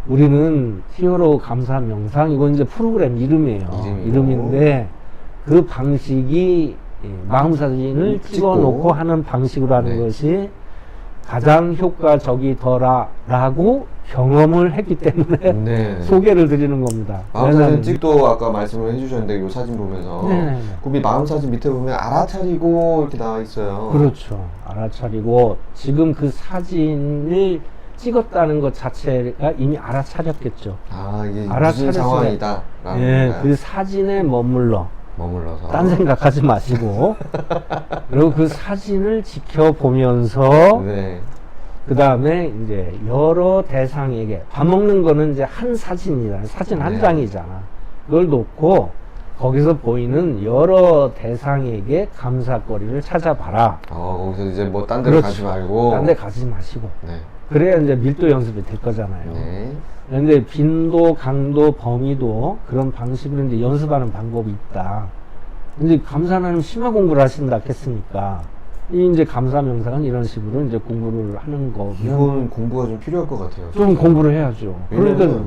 Speaker 1: 우리는 히어로 감사 명상, 이건 이제 프로그램 이름이에요. 이름인데, 그 방식이 마음 사진을 찍어 놓고 하는 방식으로 하는 것이 가장 효과적이더라라고 경험을 했기 때문에 소개를 드리는 겁니다.
Speaker 2: 마음 사진 찍도 아까 말씀을 해주셨는데 이 사진 보면서 그 마음 사진 밑에 보면 알아차리고 이렇게 나와 있어요.
Speaker 1: 그렇죠. 알아차리고 지금 그 사진을 찍었다는 것 자체가 이미 알아차렸겠죠.
Speaker 2: 이게 무슨 상황이다.
Speaker 1: 그 사진에 머물러서 딴 생각하지 마시고 그리고 그 사진을 지켜보면서 그 다음에 이제 여러 대상에게 밥 먹는 거는 이제 한 사진이잖아. 사진 한 장이잖아. 그걸 놓고 거기서 보이는 여러 대상에게 감사거리를 찾아봐라.
Speaker 2: 거기서 이제 뭐 딴 데로 가지 말고.
Speaker 1: 딴 데 가지 마시고. 그래야 이제 밀도 연습이 될 거잖아요. 그런데 빈도, 강도, 범위도 그런 방식으로 이제 연습하는 방법이 있다. 근데 감사는 심화 공부를 하신다 했으니까 이 이제 감사 명상은 이런 식으로 이제 공부를 하는 거면
Speaker 2: 이건 공부가 좀 필요할 것 같아요.
Speaker 1: 좀 공부를 해야죠. 그러니까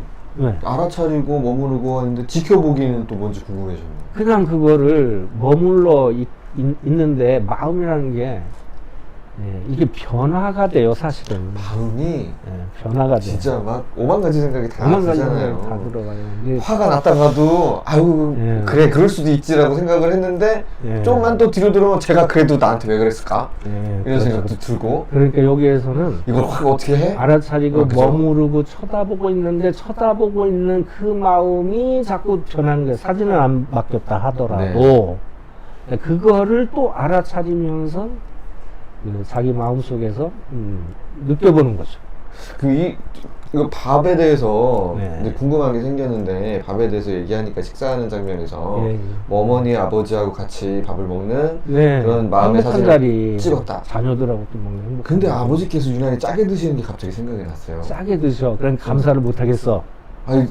Speaker 2: 알아차리고 머무르고 하는데 지켜보기는 또 뭔지 궁금해졌네요.
Speaker 1: 그냥 그거를 머물러 있는데 마음이라는 게 예, 이게 변화가 돼요, 사실은.
Speaker 2: 마음이
Speaker 1: 예, 변화가 돼요.
Speaker 2: 진짜 막 오만 가지 생각이 다
Speaker 1: 오만 가지
Speaker 2: 들잖아요.
Speaker 1: 생각이 다 들어가요. 근데
Speaker 2: 화가 났다가도 아유
Speaker 1: 예.
Speaker 2: 그래 그럴 수도 있지라고 생각을 했는데
Speaker 1: 예.
Speaker 2: 조금만 또 뒤로 들어오면 제가 그래도 나한테 왜 그랬을까
Speaker 1: 예,
Speaker 2: 이런
Speaker 1: 그렇죠.
Speaker 2: 생각도 들고
Speaker 1: 그러니까 여기에서는
Speaker 2: 이걸 확 어떻게 해?
Speaker 1: 알아차리고
Speaker 2: 그죠?
Speaker 1: 머무르고 쳐다보고 있는데 쳐다보고 있는 그 마음이 자꾸 변하는 거예요. 사진은 안 바뀌었다 하더라도 그거를 또 알아차리면서 그 자기 마음속에서 느껴보는 거죠.
Speaker 2: 이거 밥에 대해서
Speaker 1: 네.
Speaker 2: 이제 궁금한 게 생겼는데 밥에 대해서 얘기하니까 식사하는 장면에서
Speaker 1: 예, 예.
Speaker 2: 뭐 어머니 아버지하고 같이 밥을 먹는
Speaker 1: 네,
Speaker 2: 그런 마음의
Speaker 1: 행복한
Speaker 2: 사진을
Speaker 1: 자리
Speaker 2: 찍었다.
Speaker 1: 자녀들하고 또 먹는 행복한
Speaker 2: 근데
Speaker 1: 자리.
Speaker 2: 아버지께서 유난히 짜게 드시는 게 갑자기 생각이 났어요.
Speaker 1: 싸게 드셔. 그럼 감사를 못 하겠어.
Speaker 2: 아니,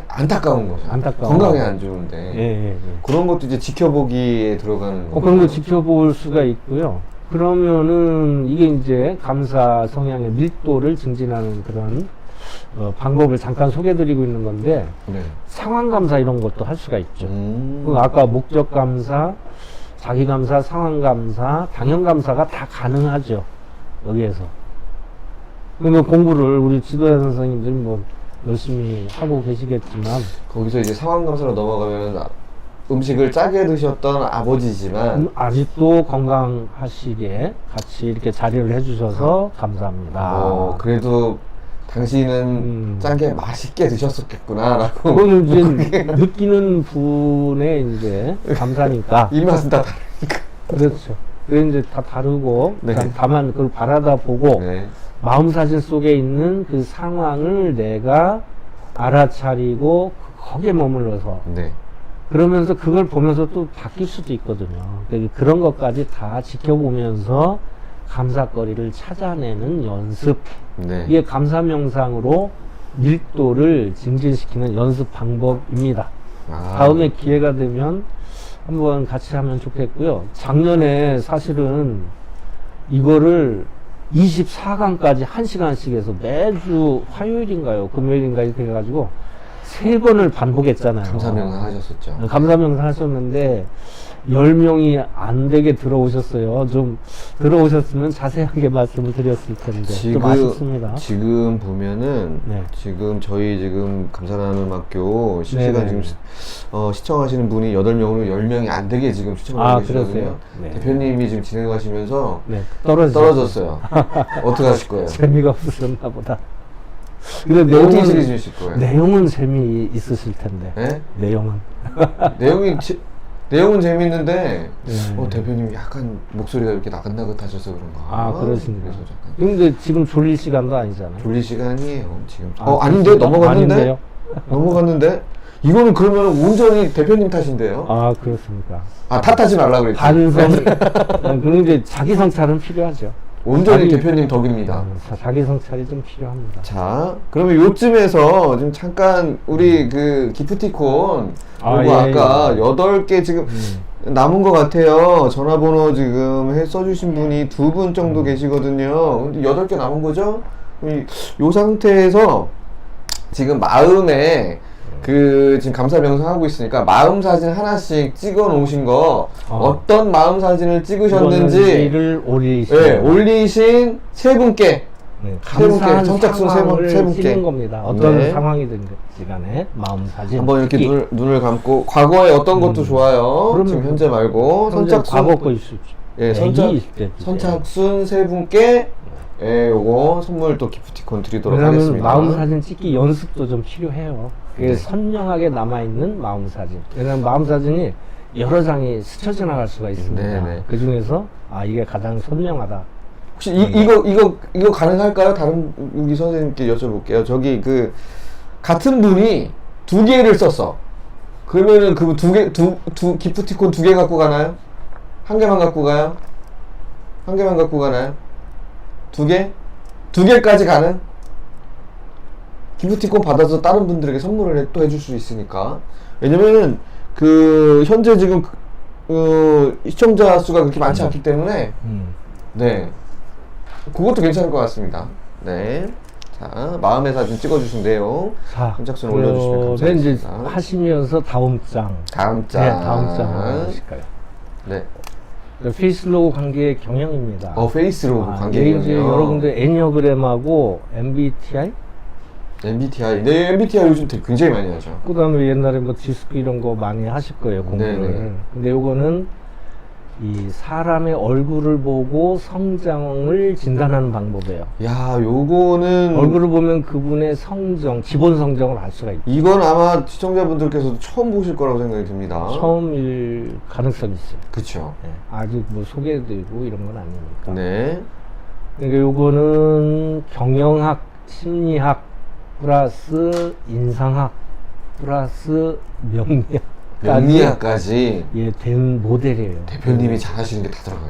Speaker 2: 안타까운 거죠.
Speaker 1: 안타까워.
Speaker 2: 건강에 안 좋은데.
Speaker 1: 예, 예.
Speaker 2: 그런 것도 이제 지켜보기에 들어가는 거.
Speaker 1: 그런 거 지켜볼 수가 있고요. 그러면은 이게 이제 감사 성향의 밀도를 증진하는 그런 방법을 잠깐 소개해드리고 있는 건데
Speaker 2: 네.
Speaker 1: 상황 감사 이런 것도 할 수가 있죠.
Speaker 2: 음.
Speaker 1: 아까 목적 감사, 자기 감사, 상황 감사, 당형 감사가 다 가능하죠. 여기에서. 그러니까 공부를 우리 지도자 선생님들이 뭐 열심히 하고 계시겠지만
Speaker 2: 거기서 이제 상황 감사로 넘어가면 음식을 짜게 드셨던 아버지지만
Speaker 1: 아직도 건강하시게 같이 이렇게 자리를 해주셔서 감사합니다.
Speaker 2: 그래도 당신은 짜게 맛있게 드셨었겠구나라고.
Speaker 1: 그거는 이제 느끼는 분의 이제 감사니까.
Speaker 2: 입맛은 다 다르니까.
Speaker 1: 그렇죠. 그게 이제 다 다르고,
Speaker 2: 네.
Speaker 1: 다만 그걸 바라다 보고,
Speaker 2: 네.
Speaker 1: 마음 사진 속에 있는 그 상황을 내가 알아차리고, 거기에 머물러서,
Speaker 2: 네.
Speaker 1: 그러면서 그걸 보면서 또 바뀔 수도 있거든요. 그러니까 그런 것까지 다 지켜보면서 감사거리를 찾아내는 연습.
Speaker 2: 네.
Speaker 1: 이게 감사 명상으로 밀도를 증진시키는 연습 방법입니다.
Speaker 2: 아.
Speaker 1: 다음에 기회가 되면 한번 같이 하면 좋겠고요. 작년에 사실은 이거를 24강까지 1시간씩 해서 매주 화요일인가요? 금요일인가 이렇게 해가지고 3번을 반복했잖아요.
Speaker 2: 감사명상 하셨었죠.
Speaker 1: 감사명상 하셨는데 10명이 안 되게 들어오셨어요. 좀 들어오셨으면 자세하게 말씀을 드렸을 텐데 좀 아쉽습니다.
Speaker 2: 지금 보면은
Speaker 1: 네.
Speaker 2: 지금 저희 지금 감사나눔학교 실시간
Speaker 1: 네네.
Speaker 2: 지금 시청하시는 분이 8명으로 10명이 안 되게 지금 시청하고 계시거든요.
Speaker 1: 그러세요? 네.
Speaker 2: 대표님이 지금 진행하시면서
Speaker 1: 네,
Speaker 2: 떨어졌어요. 어떻게 하실 거예요?
Speaker 1: 재미가 없으셨나 보다. 근데
Speaker 2: 어떻게 시리즈 주실 거예요?
Speaker 1: 내용은 재미 있으실 텐데.
Speaker 2: 네?
Speaker 1: 내용은.
Speaker 2: 내용은 재밌는데
Speaker 1: 네.
Speaker 2: 대표님이 약간 목소리가 이렇게 나긋나긋하셔서 그런가.
Speaker 1: 아, 그러신가요?
Speaker 2: 그래서 잠깐
Speaker 1: 근데 지금 졸릴 시간도 아니잖아요.
Speaker 2: 졸릴 시간이에요 지금.
Speaker 1: 아,
Speaker 2: 아닌데 넘어갔는데?
Speaker 1: 아닌데요?
Speaker 2: 넘어갔는데? 이거는 그러면 온전히 대표님 탓인데요?
Speaker 1: 아, 그렇습니까?
Speaker 2: 탓하지 말라고 그랬지.
Speaker 1: 반성. 그럼 이제 자기 성찰은 필요하죠.
Speaker 2: 온전히 대표님 덕입니다.
Speaker 1: 자기 성찰이 좀 필요합니다.
Speaker 2: 자, 그러면 요쯤에서 지금 잠깐 우리 그 기프티콘 그리고
Speaker 1: 예,
Speaker 2: 아까 8개 지금 남은 것 같아요. 전화번호 지금 써주신 분이 2분 정도 계시거든요. 근데 8개 남은 거죠? 요 상태에서 지금 마음에 지금 감사 명상 하고 있으니까 마음 사진 하나씩 찍어 놓으신 거 어떤 마음 사진을 찍으셨는지를 올리신 세 분께
Speaker 1: 감사한
Speaker 2: 선착순
Speaker 1: 상황을
Speaker 2: 세 분께
Speaker 1: 찍는 겁니다. 어떤
Speaker 2: 네.
Speaker 1: 상황이든지 간에 마음 사진
Speaker 2: 한번 이렇게
Speaker 1: 찍기.
Speaker 2: 눈을 감고 과거에 어떤 것도 좋아요.
Speaker 1: 그러면
Speaker 2: 지금 현재 말고
Speaker 1: 선착순 과거 거 있을 수
Speaker 2: 선착순 세 분께 요거 선물 또 기프티콘 드리도록
Speaker 1: 왜냐면
Speaker 2: 하겠습니다.
Speaker 1: 마음 사진 찍기 연습도 좀 필요해요. 그게
Speaker 2: 네.
Speaker 1: 선명하게 남아있는 마음 사진. 왜냐면 마음 사진이 여러 장이 스쳐 지나갈 수가 있습니다.
Speaker 2: 네네.
Speaker 1: 그 중에서 이게 가장 선명하다.
Speaker 2: 혹시 이거 가능할까요? 다른 우리 선생님께 여쭤볼게요. 저기 같은 분이 2개를 썼어. 그러면은 그 기프티콘 2개 갖고 가나요? 1개만 갖고 가요? 1개만 갖고 가나요? 2개? 2개까지 가는? 기프티콘 받아서 다른 분들에게 선물을 또 해줄 수 있으니까. 왜냐면은 현재 지금 시청자 수가 그렇게 많지 않기 때문에 네, 그것도 괜찮을 것 같습니다. 네, 자 마음의 사진 찍어주신 내용 선착순 올려주시면 감사하겠습니다.
Speaker 1: 이제 하시면서 다음 장.
Speaker 2: 다음 장.
Speaker 1: 네, 다음 장 하실까요?
Speaker 2: 네.
Speaker 1: 페이스 로고 관계 경영입니다.
Speaker 2: 페이스로 관계
Speaker 1: 이게 이제 여러분들 애니어그램하고 MBTI?
Speaker 2: MBTI. 네, MBTI 요즘 되게 굉장히 많이 하죠.
Speaker 1: 그다음에 옛날에 뭐 디스크 이런 거 많이 하실 거예요, 공부를.
Speaker 2: 네네.
Speaker 1: 근데 요거는 이 사람의 얼굴을 보고 성장을 진단하는 방법이에요.
Speaker 2: 야, 요거는
Speaker 1: 얼굴을 보면 그분의 성정, 기본 성정을 알 수가 있죠.
Speaker 2: 이건 아마 시청자분들께서도 처음 보실 거라고 생각이 듭니다.
Speaker 1: 처음일 가능성이 있어요.
Speaker 2: 그쵸.
Speaker 1: 네, 아직 뭐 소개되고 이런 건 아니니까.
Speaker 2: 네.
Speaker 1: 그러니까 요거는 경영학, 심리학 플러스 인상학 플러스
Speaker 2: 명리학까지
Speaker 1: 예, 된 모델이에요.
Speaker 2: 대표님이 잘하시는 게 다 들어가요.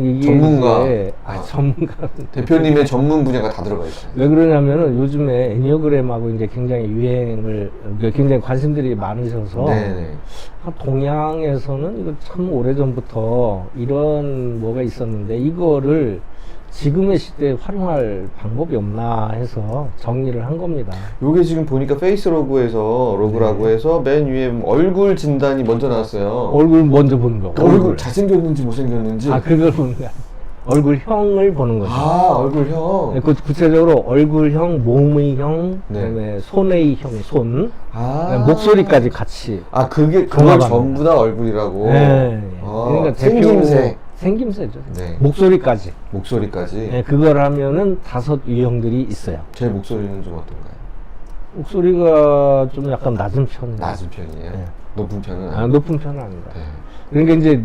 Speaker 1: 이게
Speaker 2: 전문가.
Speaker 1: 이제, 전문가.
Speaker 2: 대표님의 전문 분야가 다 들어가 있어요.
Speaker 1: 왜 그러냐면은 요즘에 애니어그램하고 이제 굉장히 굉장히 관심들이 많으셔서
Speaker 2: 네네.
Speaker 1: 동양에서는 이거 참 오래전부터 이런 뭐가 있었는데 이거를 지금의 시대에 활용할 방법이 없나 해서 정리를 한 겁니다.
Speaker 2: 요게 지금 보니까 페이스 로그라고 해서 맨 위에 얼굴 진단이 먼저 나왔어요.
Speaker 1: 얼굴 먼저 보는 거.
Speaker 2: 얼굴 잘생겼는지 못생겼는지.
Speaker 1: 그걸 보는 거야. 얼굴형을 보는 거죠.
Speaker 2: 얼굴형.
Speaker 1: 네, 구체적으로 얼굴형, 몸의 형,
Speaker 2: 네.
Speaker 1: 그다음에 손의 형, 손,
Speaker 2: 아.
Speaker 1: 목소리까지 같이.
Speaker 2: 그걸
Speaker 1: 종합합니다.
Speaker 2: 전부 다 얼굴이라고.
Speaker 1: 네. 그러니까
Speaker 2: 생김새.
Speaker 1: 생김새죠.
Speaker 2: 네.
Speaker 1: 목소리까지.
Speaker 2: 목소리까지.
Speaker 1: 네, 그걸 하면은 5 유형들이 있어요.
Speaker 2: 제 목소리는 좀 어떤가요?
Speaker 1: 목소리가 좀 약간 낮은 편이에요.
Speaker 2: 낮은 편이에요?
Speaker 1: 네.
Speaker 2: 높은 편은 아니에요?
Speaker 1: 높은 편은 아니다.
Speaker 2: 네.
Speaker 1: 그러니까 이제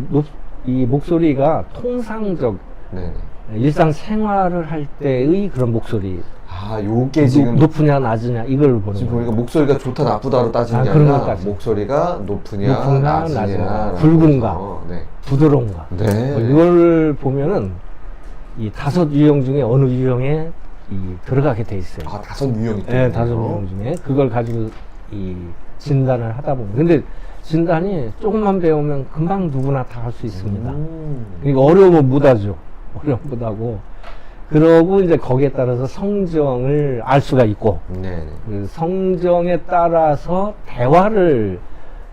Speaker 1: 이 목소리가 통상적
Speaker 2: 네.
Speaker 1: 일상 생활을 할 때의 그런 목소리.
Speaker 2: 요게 지금
Speaker 1: 높으냐 낮으냐 이걸 보는
Speaker 2: 지금
Speaker 1: 거예요.
Speaker 2: 보니까 목소리가 좋다 나쁘다로 따지는 게
Speaker 1: 그런
Speaker 2: 아니라
Speaker 1: 것까지.
Speaker 2: 목소리가 높으냐 낮으냐
Speaker 1: 굵은가
Speaker 2: 네.
Speaker 1: 부드러운가.
Speaker 2: 네.
Speaker 1: 이걸 보면은 이 5 유형 중에 어느 유형에 들어가게 돼 있어요.
Speaker 2: 5 유형이
Speaker 1: 네, 5 유형 중에 그걸 가지고 이 진단을 하다 보면. 근데 진단이 조금만 배우면 금방 누구나 다 할 수 있습니다. 그러니까 어려우면 못하죠. 어려우면 못하고. 그러고 이제 거기에 따라서 성정을 알 수가 있고,
Speaker 2: 네.
Speaker 1: 그 성정에 따라서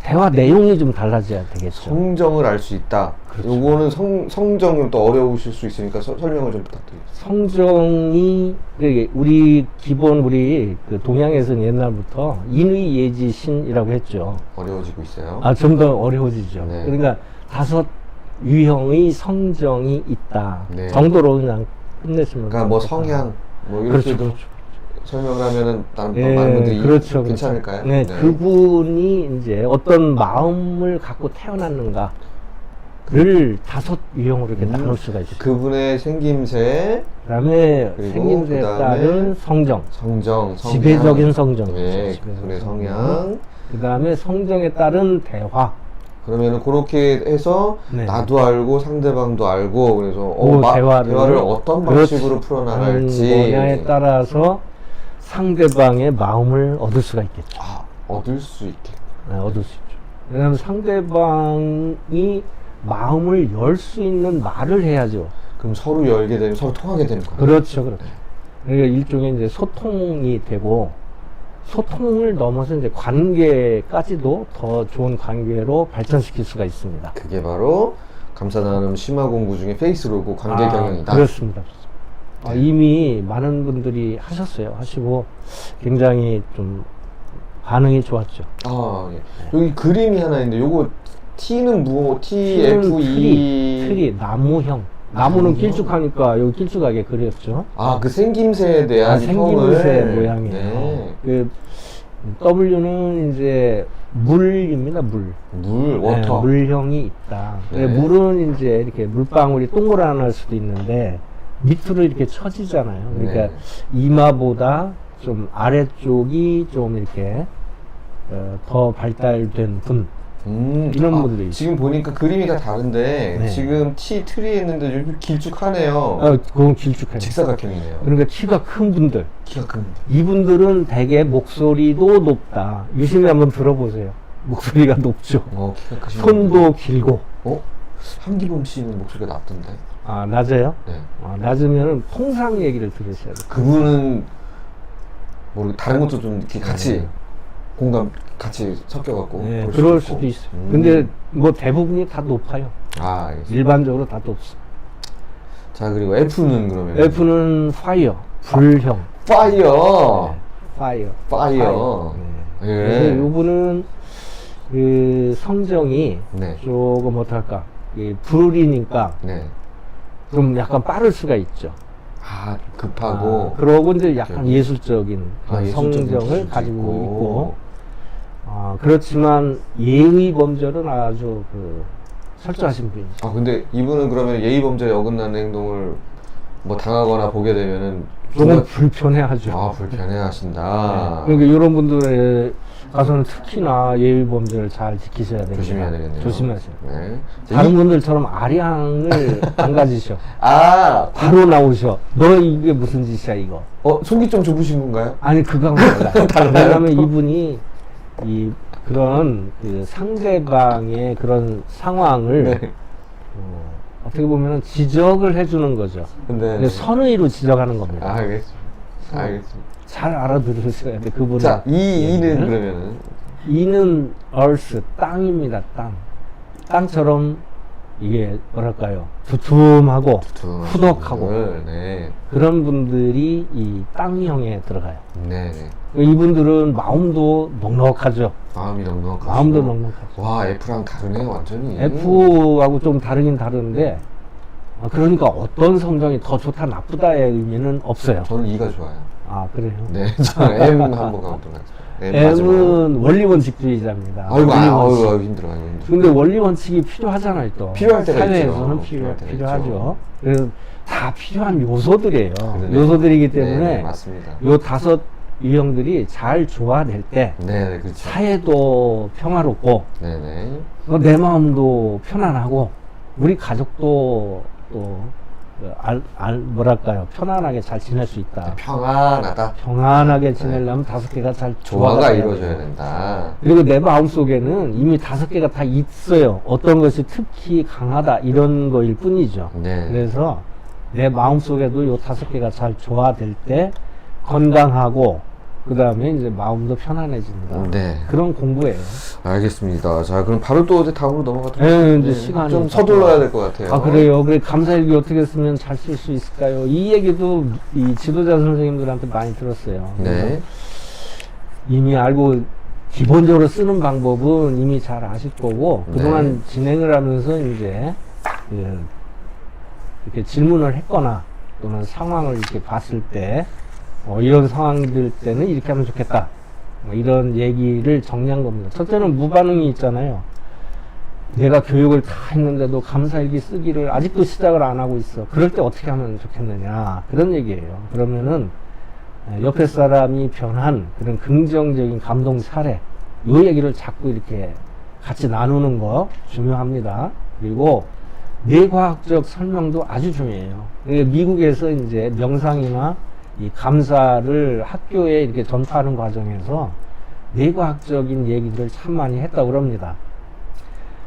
Speaker 1: 대화 내용이 좀 달라져야 되겠죠.
Speaker 2: 성정을 알 수 있다.
Speaker 1: 그렇죠.
Speaker 2: 요거는 성정은 또 어려우실 수 있으니까 설명을 좀 부탁드리겠습니다.
Speaker 1: 성정이 우리 그 동양에서는 옛날부터 인의예지신이라고 했죠.
Speaker 2: 어려워지고 있어요.
Speaker 1: 좀 더 어려워지죠.
Speaker 2: 네.
Speaker 1: 그러니까 5 유형의 성정이 있다.
Speaker 2: 네.
Speaker 1: 정도로 그냥 끝냈으면.
Speaker 2: 그러니까 뭐 성향 뭐 이렇게
Speaker 1: 그렇죠.
Speaker 2: 설명을 하면은
Speaker 1: 네,
Speaker 2: 많은 분들이
Speaker 1: 그렇죠.
Speaker 2: 괜찮을까요?
Speaker 1: 네, 그분이 이제 어떤 마음을 갖고 태어났는가를 5 유형으로 이렇게 나눌 수가 있어요.
Speaker 2: 그분의 생김새,
Speaker 1: 그다음에
Speaker 2: 그리고
Speaker 1: 생김새에
Speaker 2: 그다음에
Speaker 1: 따른 성정,
Speaker 2: 성향,
Speaker 1: 지배적인 성정,
Speaker 2: 네, 그분의 성향.
Speaker 1: 그다음에 성정에 따른 대화.
Speaker 2: 그러면은 그렇게 해서
Speaker 1: 네.
Speaker 2: 나도 알고 상대방도 알고 그래서 대화를 어떤
Speaker 1: 그렇지.
Speaker 2: 방식으로 풀어나갈지
Speaker 1: 뭐냐에 따라서 상대방의 마음을 얻을 수가 있겠죠.
Speaker 2: 얻을 수 있겠다.
Speaker 1: 네, 얻을 수 있죠. 왜냐하면 상대방이 마음을 열 수 있는 말을 해야죠.
Speaker 2: 그럼 서로 열게 되면 서로 통하게 되는 거예요.
Speaker 1: 그렇죠, 그렇죠. 그러니까 일종의 이제 소통이 되고, 소통을 넘어서 이제 관계까지도 더 좋은 관계로 발전시킬 수가 있습니다.
Speaker 2: 그게 바로 감사 나눔 심화 공부 중에 페이스 로고 관계 경영이다.
Speaker 1: 그렇습니다.
Speaker 2: 네.
Speaker 1: 이미 많은 분들이 하시고 굉장히 좀 반응이 좋았죠.
Speaker 2: 예. 여기 그림이 하나 있는데 요거 T는 TFE
Speaker 1: 틀이 나무형. 나무는 길쭉하니까 여기 길쭉하게 그렸죠.
Speaker 2: 그 생김새에 대한
Speaker 1: 생김새
Speaker 2: 형을.
Speaker 1: 모양이에요.
Speaker 2: 네.
Speaker 1: 그 W는 이제 물입니다. 물,
Speaker 2: 워터.
Speaker 1: 물형이 있다.
Speaker 2: 네.
Speaker 1: 물은 이제 이렇게 물방울이 동그란할 수도 있는데 밑으로 이렇게 처지잖아요. 그러니까
Speaker 2: 네.
Speaker 1: 이마보다 좀 아래쪽이 좀 이렇게 더 발달된 분. 이런 분들이
Speaker 2: 지금 보니까 그림이 다 다른데
Speaker 1: 네.
Speaker 2: 지금 T 트리 했는데 여기 길쭉하네요.
Speaker 1: 그건 길쭉해요.
Speaker 2: 직사각형이네요.
Speaker 1: 그러니까 키가 큰 분들.
Speaker 2: 키가 큰.
Speaker 1: 이분들은 대개 목소리도 높다. 유심히 한번 들어보세요. 목소리가 높죠.
Speaker 2: 키가 크신
Speaker 1: 손도
Speaker 2: 분들.
Speaker 1: 길고.
Speaker 2: 한기범 씨는 목소리가 낮던데.
Speaker 1: 낮아요?
Speaker 2: 네.
Speaker 1: 낮으면 통상 얘기를 들으셔야 돼요.
Speaker 2: 그분은 다른 것도 좀 이렇게 같이
Speaker 1: 네.
Speaker 2: 공감 같이 섞여갖고.
Speaker 1: 네, 그럴 수도 있어요. 근데 뭐 대부분이 다 높아요.
Speaker 2: 아, 알겠습니다.
Speaker 1: 일반적으로 다 돕습니다.
Speaker 2: 자, 그리고 F는 그러면?
Speaker 1: F는 파이어, 불형.
Speaker 2: 파이어!
Speaker 1: 네, 파이어.
Speaker 2: 파이어.
Speaker 1: 네.
Speaker 2: 예.
Speaker 1: 그래서 이분은 그 성정이
Speaker 2: 네.
Speaker 1: 조금 어떨까, 불이니까
Speaker 2: 네.
Speaker 1: 좀 약간 빠를 수가 있죠.
Speaker 2: 아, 급하고.
Speaker 1: 그러고 이제 약간
Speaker 2: 저기.
Speaker 1: 예술적인 그런
Speaker 2: 예술적인
Speaker 1: 성정을
Speaker 2: 기술도
Speaker 1: 가지고
Speaker 2: 있고.
Speaker 1: 있고, 그렇지만 예의 범절은 아주 철저하신 분이죠.
Speaker 2: 아, 근데 이분은 그러면 예의범죄에 어긋나는 행동을 뭐 당하거나 보게 되면은
Speaker 1: 조금 불편해하죠.
Speaker 2: 아, 불편해하신다.
Speaker 1: 그러니까 이런 분들에 가서는 특히나 예의 범절을 잘 지키셔야 됩니다.
Speaker 2: 조심해야 되겠네요.
Speaker 1: 조심하셔야 돼요.
Speaker 2: 네. 자,
Speaker 1: 다른 분들처럼 아량을 안 가지셔.
Speaker 2: 아,
Speaker 1: 바로 나오셔. 너 이게 무슨 짓이야 이거.
Speaker 2: 속이 좀 좁으신 건가요?
Speaker 1: 아니 그거하고는 달라요. 왜냐하면 이분이 그런 상대방의 그런 상황을
Speaker 2: 네.
Speaker 1: 어떻게 보면 지적을 해주는 거죠.
Speaker 2: 근데
Speaker 1: 선의로 지적하는 겁니다.
Speaker 2: 아, 알겠습니다. 알겠습니다.
Speaker 1: 잘 알아들으셔야 돼 그분은.
Speaker 2: 자, 이는 그러면은
Speaker 1: 이는 earth, 땅입니다. 땅처럼 이게 뭐랄까요, 두툼하고 후덕하고
Speaker 2: 네.
Speaker 1: 그런 분들이 이 땅형에 들어가요.
Speaker 2: 네.
Speaker 1: 이분들은 마음도 넉넉하죠.
Speaker 2: 마음이 넉넉하고.
Speaker 1: 마음도 넉넉하죠.
Speaker 2: 와, F랑 다르네요, 완전히.
Speaker 1: F하고 좀 다르긴 다른데, 그러니까 어떤 성정이 더 좋다 나쁘다의 의미는 없어요.
Speaker 2: 저는 E가 좋아요.
Speaker 1: 아 그래요?
Speaker 2: 네, 저는 M 한번 가보도록 하겠습니다.
Speaker 1: M은 원리 원칙주의자입니다.
Speaker 2: 아이고,
Speaker 1: 원리 원칙.
Speaker 2: 아이고, 힘들어요.
Speaker 1: 근데 원리 원칙이 필요하잖아요, 또.
Speaker 2: 필요할 때가
Speaker 1: 사회에서는
Speaker 2: 있죠. 필요할 때가
Speaker 1: 필요하죠.
Speaker 2: 있죠.
Speaker 1: 그래서 다 필요한 요소들이에요.
Speaker 2: 그러네.
Speaker 1: 요소들이기 때문에
Speaker 2: 네, 맞습니다.
Speaker 1: 요 5 유형들이 잘 조화될 때
Speaker 2: 네, 그렇죠.
Speaker 1: 사회도 평화롭고
Speaker 2: 네네.
Speaker 1: 내 마음도 편안하고 우리 가족도 또 뭐랄까요, 편안하게 잘 지낼 수 있다.
Speaker 2: 평안하다.
Speaker 1: 평안하게 지내려면 5개가 잘
Speaker 2: 조화가
Speaker 1: 돼야
Speaker 2: 이루어져야
Speaker 1: 돼요.
Speaker 2: 된다.
Speaker 1: 그리고 내 마음 속에는 이미 5개가 다 있어요. 어떤 것이 특히 강하다 이런 거일 뿐이죠.
Speaker 2: 네.
Speaker 1: 그래서 내 마음 속에도 요 5개가 잘 조화될 때 건강하고 그 다음에 이제 마음도 편안해진다.
Speaker 2: 네.
Speaker 1: 그런 공부예요.
Speaker 2: 알겠습니다. 자, 그럼 바로 또 이제 다음으로 넘어가도록
Speaker 1: 네, 이제 시간이
Speaker 2: 좀 서둘러야 될 것 같아요.
Speaker 1: 아, 그래요? 그래, 감사일기 어떻게 쓰면 잘 쓸 수 있을까요? 이 얘기도 이 지도자 선생님들한테 많이 들었어요.
Speaker 2: 네.
Speaker 1: 이미 알고 기본적으로 쓰는 방법은 이미 잘 아실 거고, 그동안 진행을 하면서 이제 이렇게 질문을 했거나 또는 상황을 이렇게 봤을 때 이런 상황들 때는 이렇게 하면 좋겠다, 이런 얘기를 정리한 겁니다. 첫째는 무반응이 있잖아요. 내가 교육을 다 했는데도 감사일기 쓰기를 아직도 시작을 안 하고 있어. 그럴 때 어떻게 하면 좋겠느냐, 그런 얘기예요. 그러면은 옆에 사람이 변한 그런 긍정적인 감동 사례, 요 얘기를 자꾸 이렇게 같이 나누는 거 중요합니다. 그리고 뇌과학적 설명도 아주 중요해요. 미국에서 이제 명상이나 이 감사를 학교에 이렇게 전파하는 과정에서 뇌과학적인 얘기들을 참 많이 했다고 그럽니다.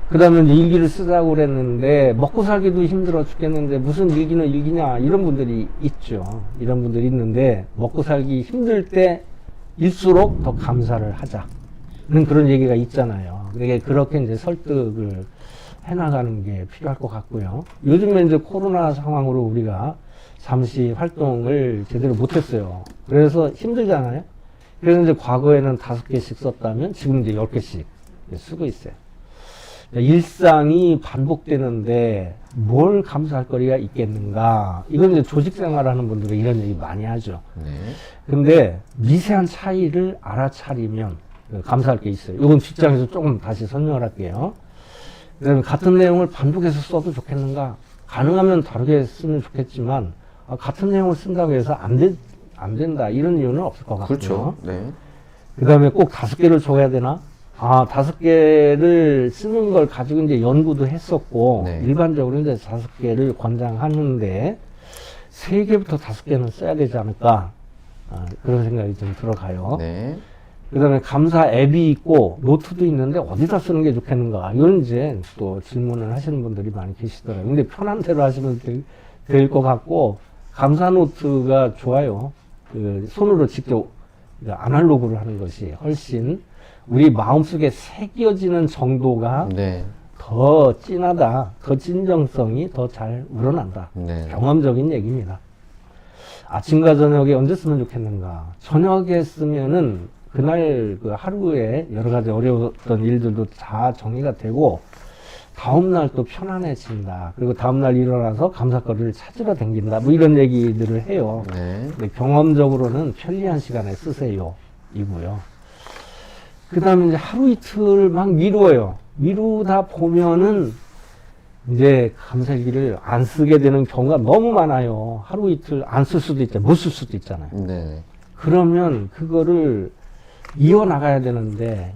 Speaker 1: 그 다음에 일기를 쓰자고 그랬는데 먹고 살기도 힘들어 죽겠는데 무슨 일기는 일기냐, 이런 분들이 있죠. 이런 분들이 있는데 먹고 살기 힘들 때일수록 더 감사를 하자는 그런 얘기가 있잖아요. 그렇게 이제 설득을 해나가는 게 필요할 것 같고요. 요즘에 이제 코로나 상황으로 우리가 잠시 활동을 제대로 못했어요. 그래서 힘들잖아요. 그래서 이제 과거에는 5개씩 썼다면 지금 이제 10개씩 쓰고 있어요. 일상이 반복되는데 뭘 감사할 거리가 있겠는가? 이건 이제 조직 생활하는 분들은 이런 얘기 많이 하죠.
Speaker 2: 네.
Speaker 1: 근데 미세한 차이를 알아차리면 감사할 게 있어요. 이건 직장에서 조금 다시 설명을 할게요. 그다음에 같은 내용을 반복해서 써도 좋겠는가? 가능하면 다르게 쓰면 좋겠지만 같은 내용을 쓴다고 해서 안 된다, 이런 이유는 없을 것 같고요.
Speaker 2: 그렇죠. 네.
Speaker 1: 그 다음에 꼭 5개를 줘야 되나? 5개를 쓰는 걸 가지고 이제 연구도 했었고,
Speaker 2: 네.
Speaker 1: 일반적으로 이제 5개를 권장하는데, 3개부터 5개는 써야 되지 않을까? 그런 생각이 좀 들어가요.
Speaker 2: 네.
Speaker 1: 그 다음에 감사 앱이 있고, 노트도 있는데, 어디다 쓰는 게 좋겠는가? 이런 이제 또 질문을 하시는 분들이 많이 계시더라고요. 근데 편한 대로 하시면 될 것 같고, 감사 노트가 좋아요. 손으로 직접 아날로그로 하는 것이 훨씬 우리 마음속에 새겨지는 정도가
Speaker 2: 네.
Speaker 1: 더 더 진하다, 더 진정성이 더 잘 우러난다.
Speaker 2: 네.
Speaker 1: 경험적인 얘기입니다. 아침과 저녁에 언제 쓰면 좋겠는가? 저녁에 쓰면은 그날 그 하루에 여러 가지 어려웠던 일들도 다 정리가 되고 다음날 또 편안해진다. 그리고 다음날 일어나서 감사거리를 찾으러 다닌다. 뭐 이런 얘기들을 해요.
Speaker 2: 네.
Speaker 1: 근데 경험적으로는 편리한 시간에 쓰세요. 이고요. 그 다음에 이제 하루 이틀 막 미루어요. 미루다 보면은 이제 감사일기를 안 쓰게 되는 경우가 너무 많아요. 하루 이틀 안 쓸 수도 있잖아요. 못 쓸 수도 있잖아요.
Speaker 2: 네.
Speaker 1: 그러면 그거를 이어나가야 되는데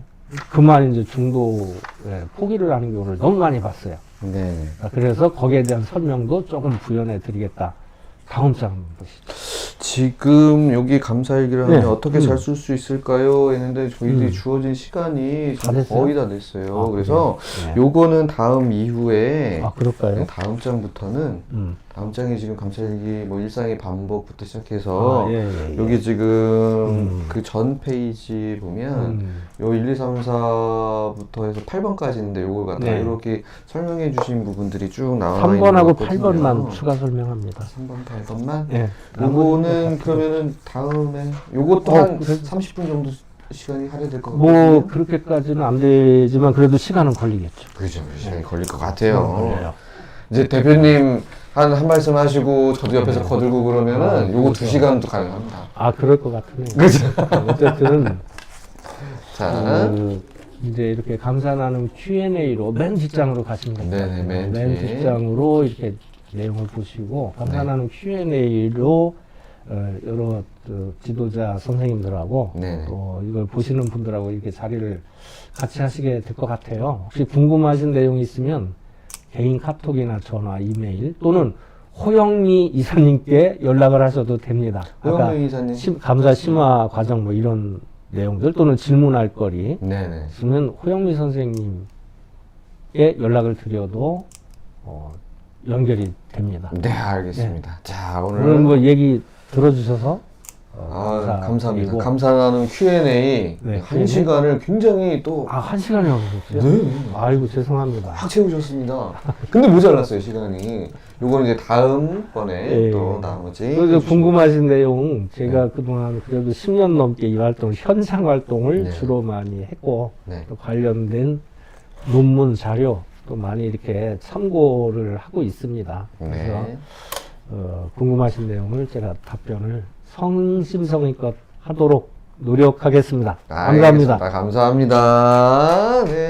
Speaker 1: 그만 이제 중도에 포기를 하는 경우를 너무 많이 봤어요.
Speaker 2: 네.
Speaker 1: 그래서 거기에 대한 설명도 조금 부연해 드리겠다. 다음 장 보시죠.
Speaker 2: 지금 여기 감사일기를 하면
Speaker 1: 네.
Speaker 2: 어떻게 잘 쓸 수 있을까요? 했는데 저희들이 주어진 시간이
Speaker 1: 다 됐어요?
Speaker 2: 거의 다 됐어요.
Speaker 1: 아,
Speaker 2: 그래서
Speaker 1: 그래요? 네.
Speaker 2: 요거는 다음 이후에
Speaker 1: 아, 그럴까요?
Speaker 2: 다음 장부터는 다음 장이 지금 감사일기 뭐 일상의 반복부터 시작해서
Speaker 1: 아, 예.
Speaker 2: 여기 지금 그 전 페이지 보면 요 1, 2, 3, 4부터 해서 8번까지 있는데 요거가 다
Speaker 1: 네.
Speaker 2: 이렇게 설명해 주신 부분들이 쭉 나와
Speaker 1: 3번하고
Speaker 2: 있는 거거든요.
Speaker 1: 8번만 추가 설명합니다.
Speaker 2: 3번, 8번만?
Speaker 1: 네.
Speaker 2: 요거는 그러면은 다음에 요것도 한 30분 정도 시간이 할애될 것
Speaker 1: 뭐
Speaker 2: 같거든요.
Speaker 1: 그렇게까지는 안 되지만 그래도 시간은 걸리겠죠.
Speaker 2: 그죠, 시간이 걸릴 것 같아요.
Speaker 1: 걸려요.
Speaker 2: 이제 대표님 한 말씀 하시고 저도 옆에서 거들고 그러면은 요거 2시간도 가능합니다.
Speaker 1: 아, 그럴 것 같으네요.
Speaker 2: 그죠?
Speaker 1: 어쨌든
Speaker 2: 자,
Speaker 1: 이제 이렇게 감사 나눔 Q&A로 맨 뒷장으로 가시면 됩니다.
Speaker 2: 네네, 맨
Speaker 1: 맨
Speaker 2: 뒤에.
Speaker 1: 뒷장으로 이렇게 내용을 보시고 감사
Speaker 2: 네.
Speaker 1: 나눔 Q&A로 여러 지도자 선생님들하고
Speaker 2: 네네.
Speaker 1: 또 이걸 보시는 분들하고 이렇게 자리를 같이 하시게 될 것 같아요. 혹시 궁금하신 내용이 있으면 개인 카톡이나 전화, 이메일 또는 호영미 이사님께 연락을 하셔도 됩니다.
Speaker 2: 호영미 이사님?
Speaker 1: 감사 심화 과정 뭐 이런 내용들 또는 질문할 거리
Speaker 2: 네네.
Speaker 1: 있으면 호영미 선생님께 연락을 드려도 연결이 됩니다.
Speaker 2: 네, 알겠습니다. 자,
Speaker 1: 오늘 뭐 얘기 들어주셔서
Speaker 2: 감사합니다.
Speaker 1: 감사드리고.
Speaker 2: 감사 나눔 Q&A
Speaker 1: 네,
Speaker 2: 한 시간을 굉장히 또
Speaker 1: 아, 1시간이 걸리셨어요?
Speaker 2: 네.
Speaker 1: 아이고, 죄송합니다.
Speaker 2: 확 채우셨습니다. 근데 모자랐어요, 시간이. 요거는 이제 다음번에
Speaker 1: 예.
Speaker 2: 또 나머지.
Speaker 1: 그 궁금하신 내용, 제가 그동안 그래도 10년 넘게 이 활동, 현장 활동을
Speaker 2: 네.
Speaker 1: 주로 많이 했고,
Speaker 2: 네.
Speaker 1: 또 관련된 논문 자료, 또 많이 이렇게 참고를 하고 있습니다. 그래서,
Speaker 2: 네.
Speaker 1: 궁금하신 내용을 제가 답변을 성심성의껏 하도록 노력하겠습니다. 감사합니다.
Speaker 2: 알겠습니다. 감사합니다. 네.